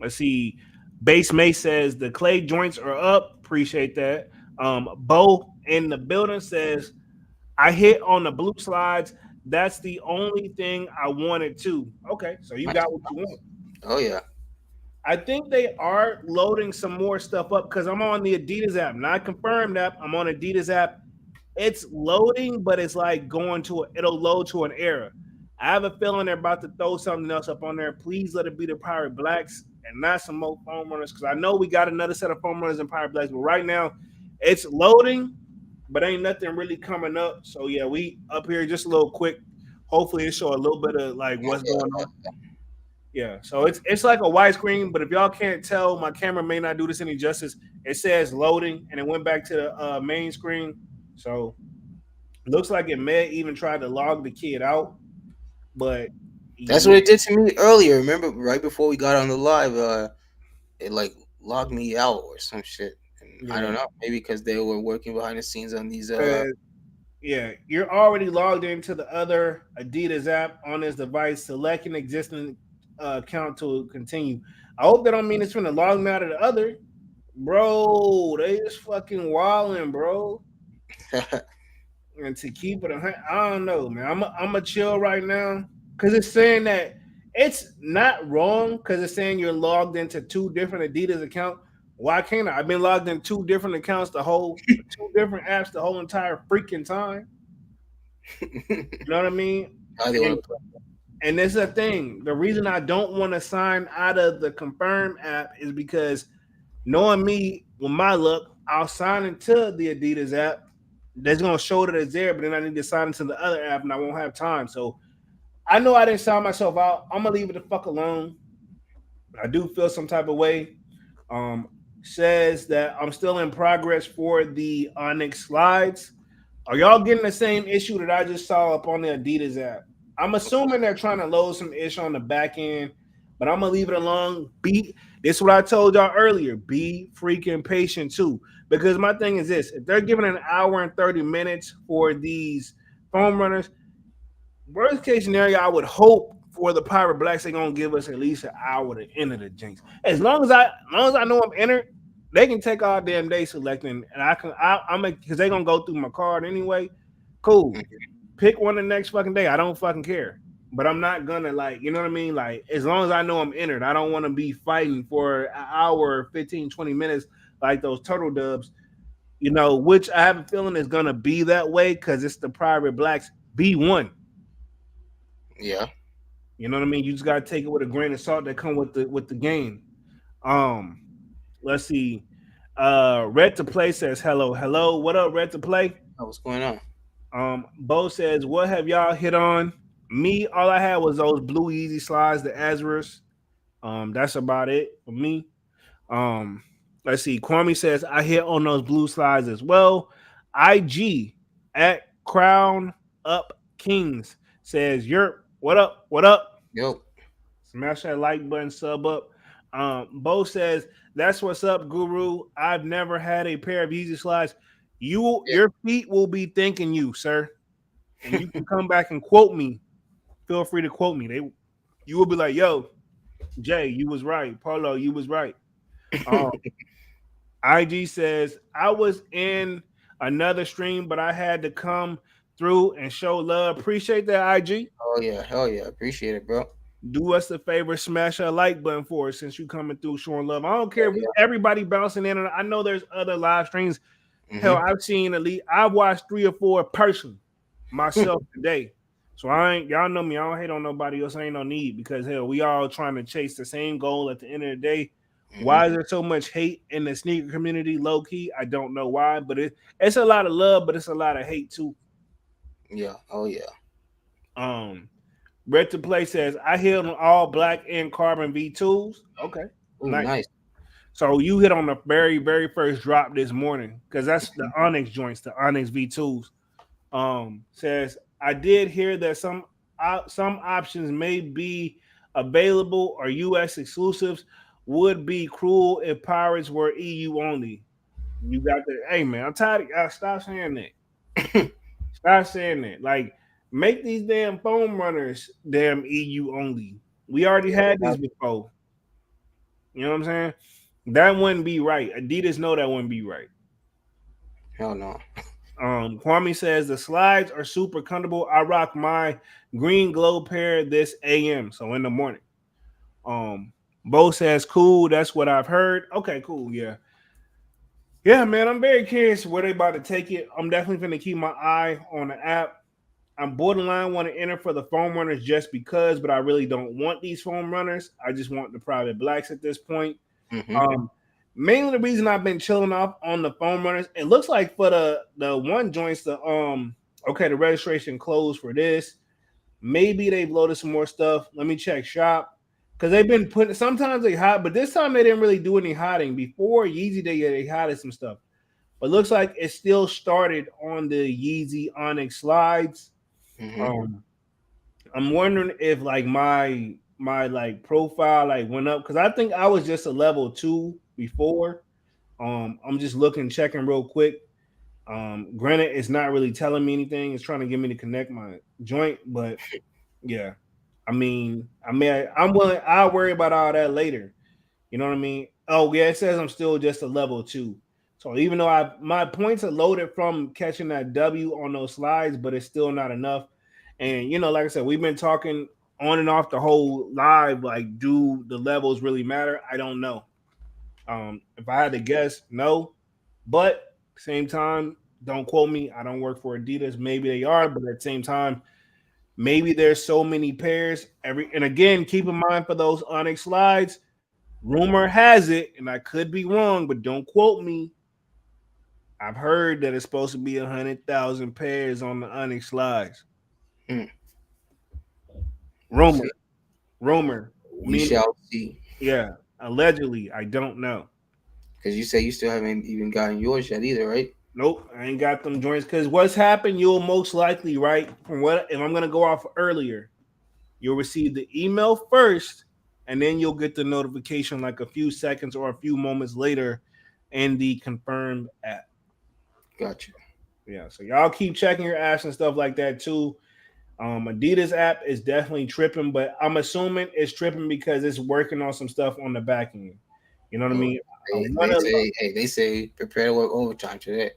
let's see. Base May says the clay joints are up. Appreciate that. Bo in the building says I hit on the blue slides. That's the only thing I wanted to. Okay, so you Nice. got what you want. Oh yeah. I think they are loading some more stuff up because I'm on the Adidas app. Not confirmed app. I'm on Adidas app. It's loading, but it's like it'll load to an error. I have a feeling they're about to throw something else up on there. Please let it be the Pirate Blacks and not some more foam runners because I know we got another set of foam runners in Pirate Blacks, but right now it's loading, but ain't nothing really coming up. So yeah, we up here just a little quick. Hopefully it show a little bit of like what's going on. Yeah, so it's like a widescreen, but if y'all can't tell, my camera may not do this any justice. It says loading, and it went back to the main screen. So looks like it may even try to log the kid out, but That's yeah, what it did to me earlier. Remember, right before we got on the live, it like logged me out or some shit. And I yeah, don't know, maybe because they were working behind the scenes on these. 'cause, yeah, you're already logged into the other Adidas app on this device. Select an existing account to continue. I hope that don't mean it's going to log me out of the other, bro. They just fucking wilding, bro. And to keep it, I don't know, man. I'm a chill right now because it's saying that it's not wrong because it's saying you're logged into two different Adidas accounts. Why can't I? I've been logged in two different accounts two different apps the whole entire freaking time. You know what I mean? How they And want to play. and this is the thing. The reason I don't want to sign out of the Confirm app is because knowing me, with my luck, I'll sign into the Adidas app. That's gonna show that it's there, but then I need to sign into the other app and I won't have time. So I know I didn't sign myself out. I'm gonna leave it the fuck alone. I do feel some type of way. Um, says that I'm still in progress for the Onyx slides. Are y'all getting the same issue that I just saw up on the Adidas app? I'm assuming they're trying to load some issue on the back end, but I'm gonna leave it alone. This is what I told y'all earlier. Be freaking patient too. Because my thing is this: if they're giving an hour and 30 minutes for these foam runners, Worst case scenario, I would hope for the Pirate Blacks they're gonna give us at least an hour to enter the Jinx. As long as I know I'm entered, they can take all damn day selecting, and I'm because they're gonna go through my card anyway. Cool. Pick one the next fucking day. I don't fucking care. But I'm not gonna like, you know what I mean? Like, as long as I know I'm entered, I don't want to be fighting for an hour, 15, 20 minutes like those turtle dubs, which I have a feeling is gonna be that way because it's the Pirate Blacks B1. Yeah. You know what I mean? You just gotta take it with a grain of salt that come with the game. Um, let's see. Red to Play says hello, hello. What up, Red to Play? Oh, what's going on? Bo says, what have y'all hit on? Me, all I had was those blue Yeezy slides, the Azras. That's about it for me. Um, let's see. Kwame says I hit on those blue slides as well. IG at Crown Up Kings says, Yerp, what up? What up? Yo. Smash that like button, sub up. Bo says, that's what's up, Guru. I've never had a pair of Yeezy slides. Your feet will be thanking you, sir. And you can come back and quote me. Feel free to quote me. You will be like, yo, Jay, you was right. Paulo, you was right. Um, IG says, I was in another stream, but I had to come through and show love. Appreciate that, IG. Oh yeah, hell yeah, appreciate it, bro. Do us a favor, smash that like button for us since you coming through showing love. I don't care Oh if yeah. everybody bouncing in. And I know there's other live streams. Hell, Mm-hmm. I've seen elite. I've watched 3 or 4 personally myself today. So y'all know me. I don't hate on nobody else. I ain't no need because hell, we all trying to chase the same goal at the end of the day. Mm-hmm. Why is there so much hate in the sneaker community? Low key, I don't know why, but it's a lot of love, but it's a lot of hate too. Yeah. Oh yeah. Um, Red to Play says I hit on all black and carbon V2s. Okay, Ooh, nice. nice. So you hit on the very, very first drop this morning because that's the Onyx joints, the Onyx V2s. Says I did hear that some options may be available or US exclusives. Would be cruel if Pirates were EU only. You got the hey man, I'm tired of y'all. Stop saying that. Stop saying that. Like, make these damn foam runners damn EU only. We already had Yeah. these before. You know what I'm saying? That wouldn't be right. Adidas know that wouldn't be right. Hell no. Kwame says the slides are super comfortable. I rock my green glow pair this AM, so in the morning. Um, Bo says cool. That's what I've heard. Okay, cool. Yeah, yeah, man. I'm very curious where they about to take it. I'm definitely gonna keep my eye on the app. I'm borderline want to enter for the foam runners just because, but I really don't want these foam runners. I just want the private blacks at this point. Mm-hmm. Um, Mainly the reason I've been chilling off on the foam runners, it looks like for the one joints, the registration closed for this. Maybe they've loaded some more stuff. Let me check shop because they've been putting. Sometimes they hide, but this time they didn't really do any hiding. Before Yeezy Day, yeah, they hided some stuff, but looks like it still started on the Yeezy Onyx slides. Mm-hmm. Um, I'm wondering if like my like profile like went up because I think I was just a level 2 before. I'm just looking, checking real quick. Granted, it's not really telling me anything. It's trying to get me to connect my joint, but yeah. I'm willing. I'll worry about all that later. You know what I mean? Oh yeah, it says I'm still just a level 2. So even though my points are loaded from catching that W on those slides, but it's still not enough. And like I said, we've been talking on and off the whole live. Like, do the levels really matter? I don't know. If I had to guess, no. But same time, don't quote me. I don't work for Adidas. Maybe they are, but at the same time, maybe there's so many pairs. And again, keep in mind for those Onyx slides, rumor has it, and I could be wrong, but don't quote me. I've heard that it's supposed to be 100,000 pairs on the Onyx slides. Mm. Rumor, See, rumor. we Mean, shall see. yeah, allegedly. I don't know. Because you say you still haven't even gotten yours yet either, right? Nope, I ain't got them joints. Because what's happened, you'll most likely, right? From what if I'm gonna go off earlier, you'll receive the email first, and then you'll get the notification like a few seconds or a few moments later in the confirmed app. Gotcha. Yeah, so y'all keep checking your apps and stuff like that too. Adidas app is definitely tripping, but I'm assuming it's tripping because it's working on some stuff on the back end. You know what I Oh, mean? I they wanna, say, hey, they say prepare to work overtime today.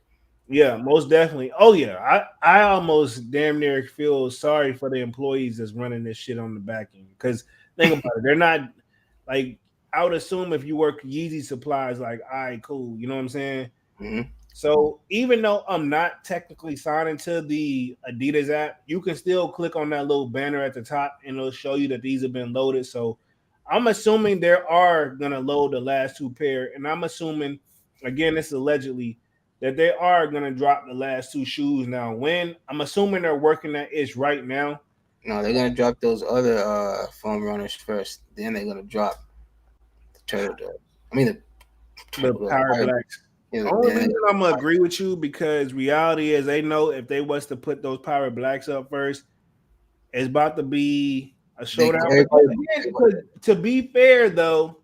yeah, most definitely. Oh yeah, I almost damn near feel sorry for the employees that's running this shit on the back end. Because think about it, they're not like I would assume if you work Yeezy supplies, like all right, cool. You know what I'm saying? Hmm. So even though I'm not technically signed into the Adidas app, you can still click on that little banner at the top and it'll show you that these have been loaded. So I'm assuming they are gonna load the last two pair, and I'm assuming again this is allegedly that they are gonna drop the last two shoes now. When I'm assuming they're working that itch right now. No, they're gonna drop those other foam runners first. Then they're gonna drop the turtle dove. I mean The the Power pirate. Blacks. Yeah, Only reason I'm gonna agree with you because reality is they know if they was to put those Power Blacks up first, it's about to be a showdown. But everybody. again, to be fair though,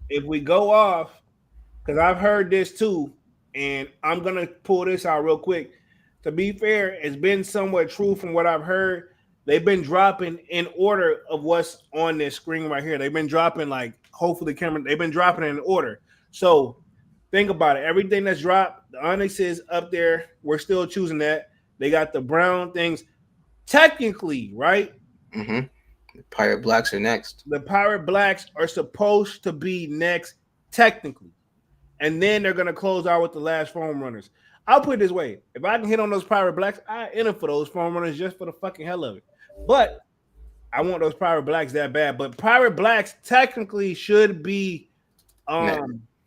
if we go off, because I've heard this too, and I'm gonna pull this out real quick. To be fair, it's been somewhat true from what I've heard. They've been dropping in order of what's on this screen right here. They've been dropping like hopefully camera. They've been dropping in order. So think about it. Everything that's dropped, the Onyx is up there. We're still choosing that. They got the brown things. Technically, right? Mm-hmm. The pirate blacks are next. The Pirate Blacks are supposed to be next, technically. And then they're gonna close out with the last foam runners. I'll put it this way: if I can hit on those Pirate Blacks, I enter for those foam runners just for the fucking hell of it. But I want those Pirate Blacks that bad. But Pirate Blacks technically Next.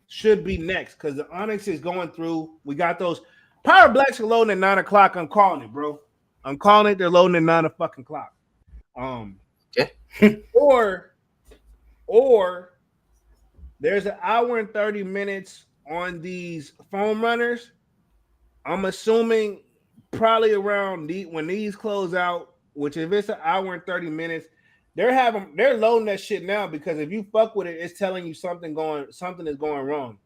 should be next because the Onyx is going through. We got those Pirate Blacks are loading at 9 o'clock. I'm calling it, bro. I'm calling it. They're loading at 9 o'clock. Um, Okay. or or there's an hour and 30 minutes on these foam runners. I'm assuming probably around when these close out, which if it's an hour and 30 minutes, they're loading that shit now because if you fuck with it, it's telling you something is going wrong.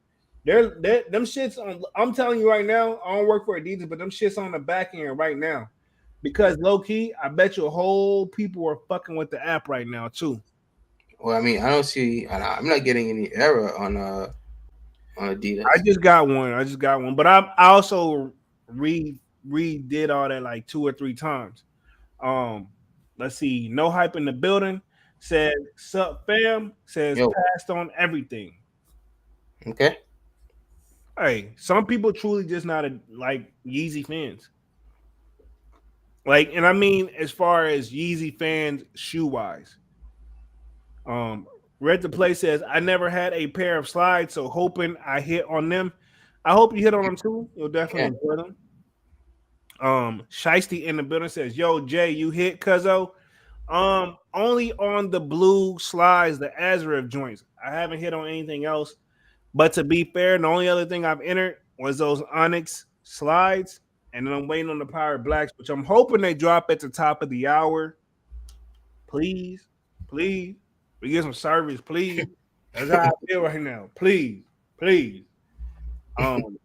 They're them shits on. I'm telling you right now, I don't work for Adidas, but them shits on the back end right now. Because low key, I bet you a whole people are fucking with the app right now too. Well, I mean, I don't see. I'm not getting any error on I Adidas. just got one. But I also redid all that like two or three times. Um, let's see. No hype in the building. Says sup fam. Says Yo. passed on everything. Okay. Hey, some people truly just not like Yeezy fans. Like, and I mean as far as Yeezy fans shoe wise. Um, Red the Play says I never had a pair of slides, so hoping I hit on them. I hope you hit on them too. You'll definitely Yeah. enjoy them. Shiesty in the building says, "Yo, Jay, you hit Cuzzo." Only on the blue slides, the Azareth joints. I haven't hit on anything else. But to be fair, the only other thing I've entered was those Onyx slides, and then I'm waiting on the Pirate Blacks, which I'm hoping they drop at the top of the hour. Please, please, we get some service, please. That's how I feel right now. Please, please. Um,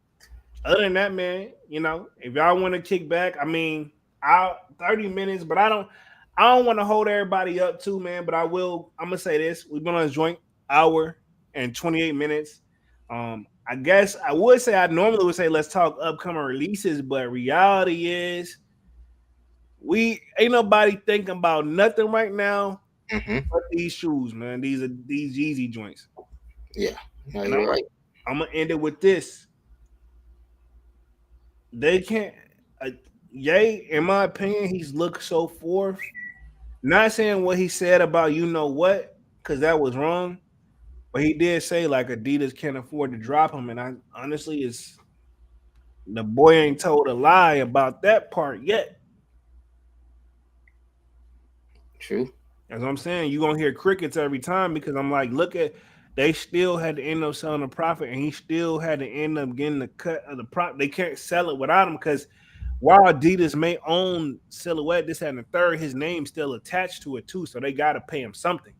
Other than that, man, if y'all want to kick back, I mean, I 30 minutes, but I don't want to hold everybody up too, man. But I'm gonna say this. We've been on a joint hour and 28 minutes. I guess I would say I normally would say let's talk upcoming releases, but reality is we ain't nobody thinking about nothing right now Mm-hmm. but these shoes, man. These are these Yeezy joints. Yeah. No, And you're right. I'm gonna end it with this. They can't. Uh, Yay, in my opinion, he's looked so forth. Not saying what he said about you know what, because that was wrong. But he did say like Adidas can't afford to drop him, and I honestly, it's the boy ain't told a lie about that part yet. True. As I'm saying, you gonna hear crickets every time because I'm like, look at they still had to end up selling a profit, and he still had to end up getting the cut of the profit. They can't sell it without him because while Adidas may own Silhouette, this and the third, his name's still attached to it too, so they got to pay him something.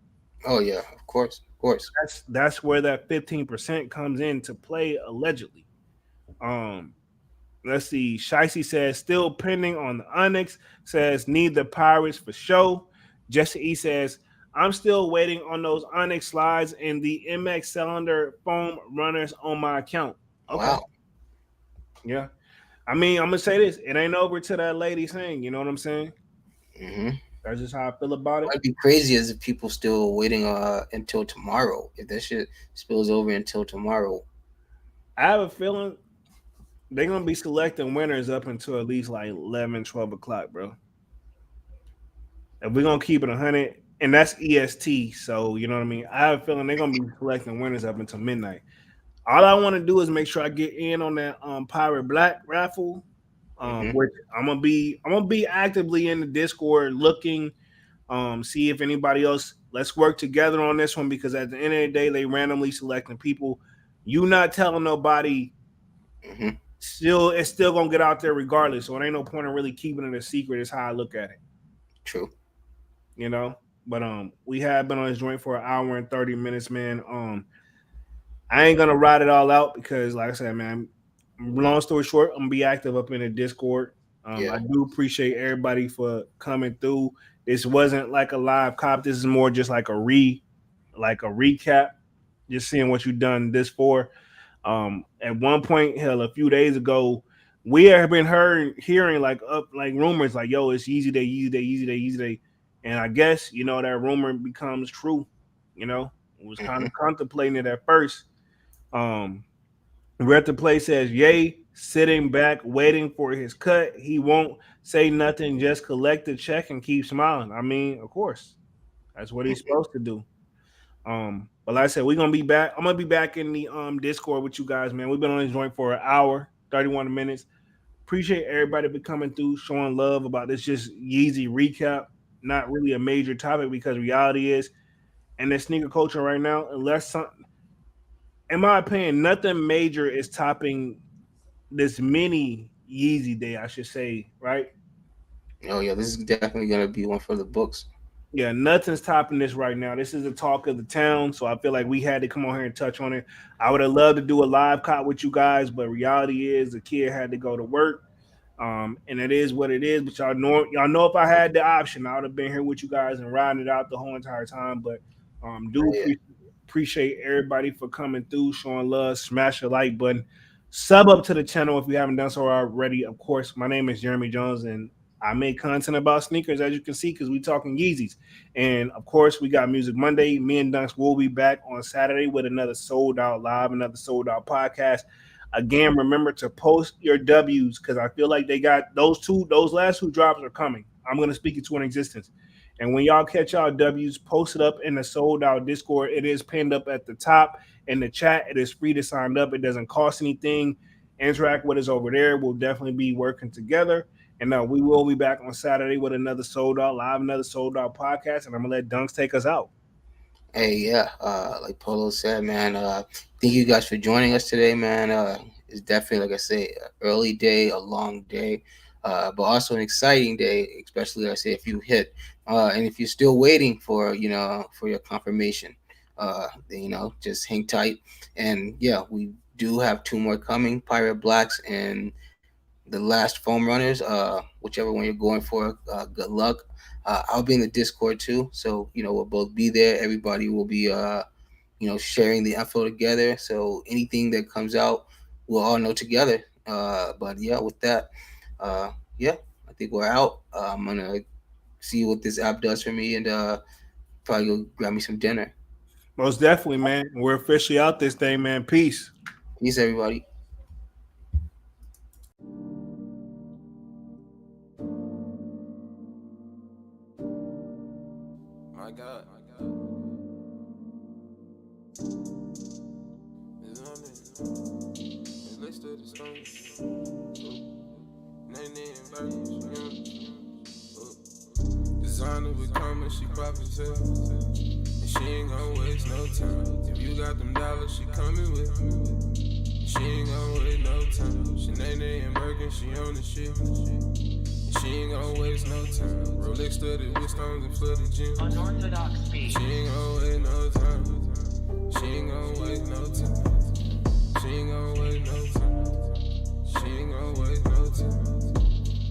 Oh yeah. Of course. Of course. That's where that 15% comes into play allegedly. Um, Let's see. Shicey says still pending on the Onyx. Says need the Pirates for show. Jesse E says I'm still waiting on those Onyx slides and the MX cylinder foam runners on my account. Okay. Wow. Yeah. I mean, I'm gonna say this. It ain't over till that lady sing. You know what I'm saying? Mm-hmm. That's just how I feel about it. What'd be crazy is if people still waiting until tomorrow. If that shit spills over until tomorrow. I have a feeling they're gonna be selecting winners up until at least like 11, 12 o'clock, bro. If we're gonna keep it 100, and that's EST, so you know what I mean. I have a feeling they're gonna be selecting winners up until midnight. All I want to do is make sure I get in on that Pirate Black raffle, Mm-hmm. which I'm gonna be actively in the Discord looking, see if anybody else. Let's work together on this one because at the end of the day, they randomly selecting people. You not telling nobody. Mm-hmm. It's still gonna get out there regardless. So it ain't no point in really keeping it a secret. Is how I look at it. True. You know. But we have been on this joint for an hour and 30 minutes, man. I ain't gonna ride it all out because, like I said, man. Long story short, I'm gonna be active up in the Discord. Yeah. I do appreciate everybody for coming through. This wasn't like a live cop. This is more just like a recap. Just seeing what you done this for. At one point, hell, a few days ago, we have been hearing like rumors like, yo, it's Yeezy Day, Yeezy Day, Yeezy Day, Yeezy Day. And I guess, that rumor becomes true. Was kind Mm-hmm. of contemplating it at first. We're at the place says, Yay, sitting back, waiting for his cut. He won't say nothing, just collect the check and keep smiling. I mean, of course, that's what he's supposed to do. But like I said, we're gonna be back. I'm gonna be back in the Discord with you guys, man. We've been on this joint for an hour, 31 minutes. Appreciate everybody for coming through, showing love about this just Yeezy recap. Not really a major topic because reality is, and the sneaker culture right now, unless something, in my opinion, nothing major is topping this mini Yeezy Day, I should say, right? Oh yeah, this is definitely gonna be one for the books. Yeah, nothing's topping this right now. This is the talk of the town, so I feel like we had to come on here and touch on it. I would have loved to do a live cop with you guys, but reality is the kid had to go to work, and it is what it is. But y'all know if I had the option, I would have been here with you guys and riding it out the whole entire time. But do Oh, yeah. appreciate everybody for coming through, showing love, smash the like button, sub up to the channel if you haven't done so already. Of course, my name is Jeremy Jones, and I make content about sneakers, as you can see, because we talking Yeezys. And of course, we got Music Monday. Me and Dunks will be back on Saturday with another sold out live, another sold out podcast. Again, remember to post your W's because I feel like they got those last two drops are coming. I'm gonna speak it to an existence. And when y'all catch y'all W's, post it up in the sold out Discord. It is pinned up at the top in the chat. It is free to sign up. It doesn't cost anything. Interact with us over there. We'll definitely be working together. And we will be back on Saturday with another sold out live, another sold out podcast. And I'm gonna let Dunks take us out. Hey, yeah. Like Polo said, man. Thank you guys for joining us today, man. It's definitely, like I say, an early day, a long day, but also an exciting day, especially, like I say, if you hit, and if you're still waiting for your confirmation, then just hang tight. And yeah, we do have 2 more coming, Pirate Blacks and the last foam runners, whichever one you're going for, good luck. I'll be in the Discord too, so we'll both be there. Everybody will be sharing the info together, so anything that comes out we'll all know together. But yeah, with that, yeah, I think we're out. I'm gonna see what this app does for me, and probably go grab me some dinner. Most definitely, man. We're officially out this thing, man. Peace. Peace, everybody. My God. It's on it. It's listed as stone. Name versions. Designer with coming, she poppin' too. And she ain't gon' waste no time. If you got them dollars, she coming with. She ain't gon' waste no time. She and Birkin, she on the shit. She ain't gon' waste no time. Rolex studded with stones and flooded gems. Unorthodox She speech. ain't gon' waste no time. She ain't gon' waste no time. She ain't gon' waste no time. She She ain't gon' waste no time.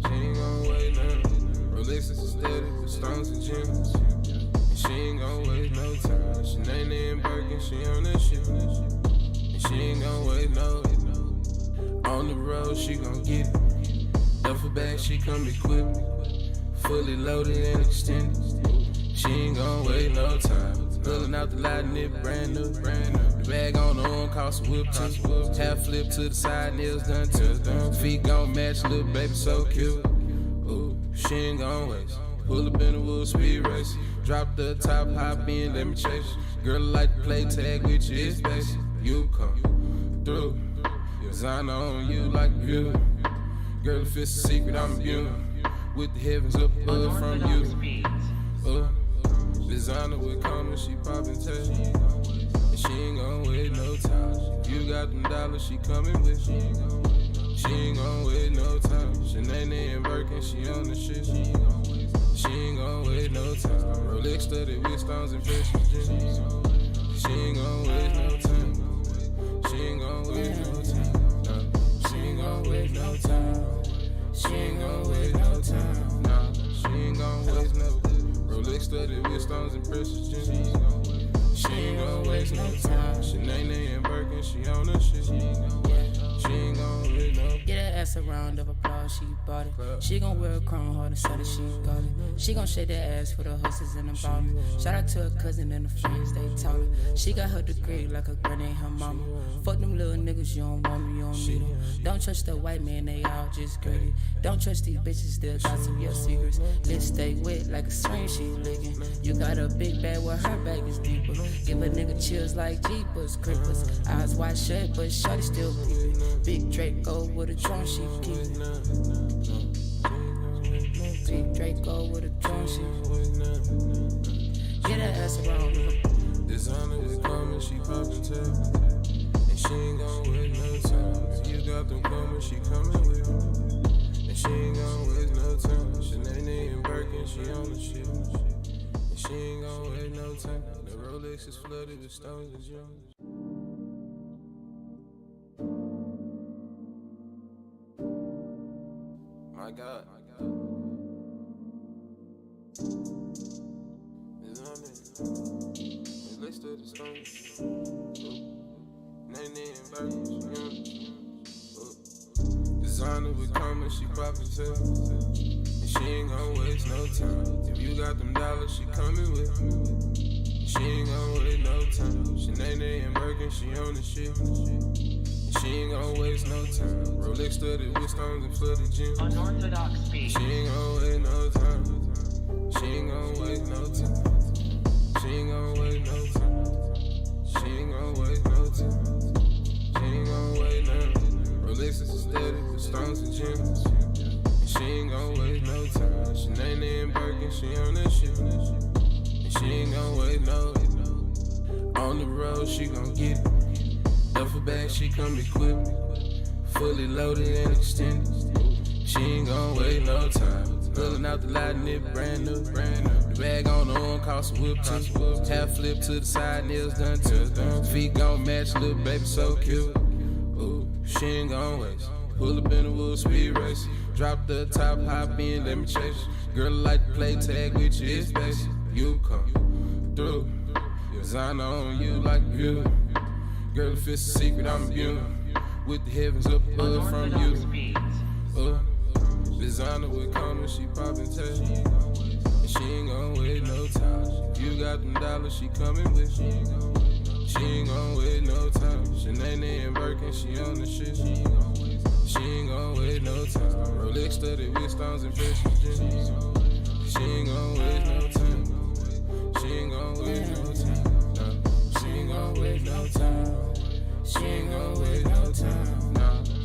She ain't gon' wait nothing. Rolex is steady with stones and gems. And she ain't gon' waste no time. Sinead and Birkin, she on that shit. And she ain't gon' wait no. On the road, she gon' get it. Duffel bag, she come equipped. Fully loaded and extended. She ain't gon' wait no time. Pulling out the light and it brand new. The bag on the arm cost a whip too. Half flip to the side, nails done too. Feet gon' match, little baby so cute. Ooh, she ain't gon' waste. Pull up in the wood, speed race. Drop the top, hop in, let me chase. Girl like to play tag with you, it's basic. You come through. Designer on you like a view. Girl, if it's a secret, I'm immune. With the heavens up above from you. Designer with commas, she poppin' tags. And she ain't gon' wait no time. You got them dollars, she comin' with. She ain't gon' wait no time. Sinead and Birkin, she on the shit. She ain't gon' wait no time. Rolex studded with stones and precious gems. She ain't gon' wait no time. She ain't gon' wait no time. Nah, she ain't gon' wait no time. She ain't gon' wait no time. Nah, she ain't gon' waste no. Rolex studded with stones and precious gems. She ain't gon' waste no time. Sinead and Birkin, she on the shit. She ain't gon' wait no. Get that ass a round of applause, she bought it. She gon' wear a crown, hard to say that she got it. She gon' shake that ass for the hustlers in the bottom. Shout out to her cousin and her friends, they taught her. She got her degree like her granny and her mama. Fuck them little niggas, you don't want me, you don't need them. Don't trust the white man, they all just greedy. Don't trust these bitches, still gossip your secrets. Let's stay wet like a swing she licking. You got a big bag where her bag is deeper. Give a nigga chills like Jeepers Creepers. Eyes wide shut, but shorty still peeping. Big Draco with a drum she keepin'. Big Draco with a drum she get that ass around. Designer with comments, she poppin' tags. And she ain't gon' wait no time. If you got them coming, she comin' with. And she ain't gon' waste no time. Sinead and Birkin, she on the shit. And she ain't gon' wait no time. The Rolex is flooded with stones and gems. My God. Let's do the stones. Nene and Birkin, Designer with comments, she poppin' tags. And she ain't gon' waste no time. If you got them dollars, she comin' with. She ain't gon' wait no time. Sinead and Birkin, she on the shit. And she ain't gon' waste no time. Rolex studded with stones and flooded gems. Unorthodox speed. She ain't gon' wait no time. She ain't gon' waste no time. She ain't gon' wait no time. She ain't gon' waste no time. She ain't gon' wait nothing. Rolex is steady with stones and gems. And she ain't gon' waste no time. Sinead and Birkin, she on that shit. And she ain't gon' wait no. On the road, she gon' get it. Duffel bag, she come equipped. Fully loaded and extended. She ain't gon' wait no time. Pulling out the light and it brand new. The bag on the arm cost a whip too. Half flip to the side, nails done too. Feet gon' match, little baby so cute. Ooh, she ain't gon' waste. Pull up in the wood, speed race. Drop the top, hop in, let me chase. Girl like to play tag with you, it's basic. You come through. Designer on you like a view. Girl, if it's a secret, I'm immune. With the heavens up above from Unorthodox you. speeds. Designer with comments, she poppin' tags. And she ain't gon' wait no time. If you got them dollars, she comin' with. She ain't gon' wait no time. Sinead and Birkin, she on the shit. She ain't gon' wait no time. Rolex studded with stones and precious gems. She ain't gon'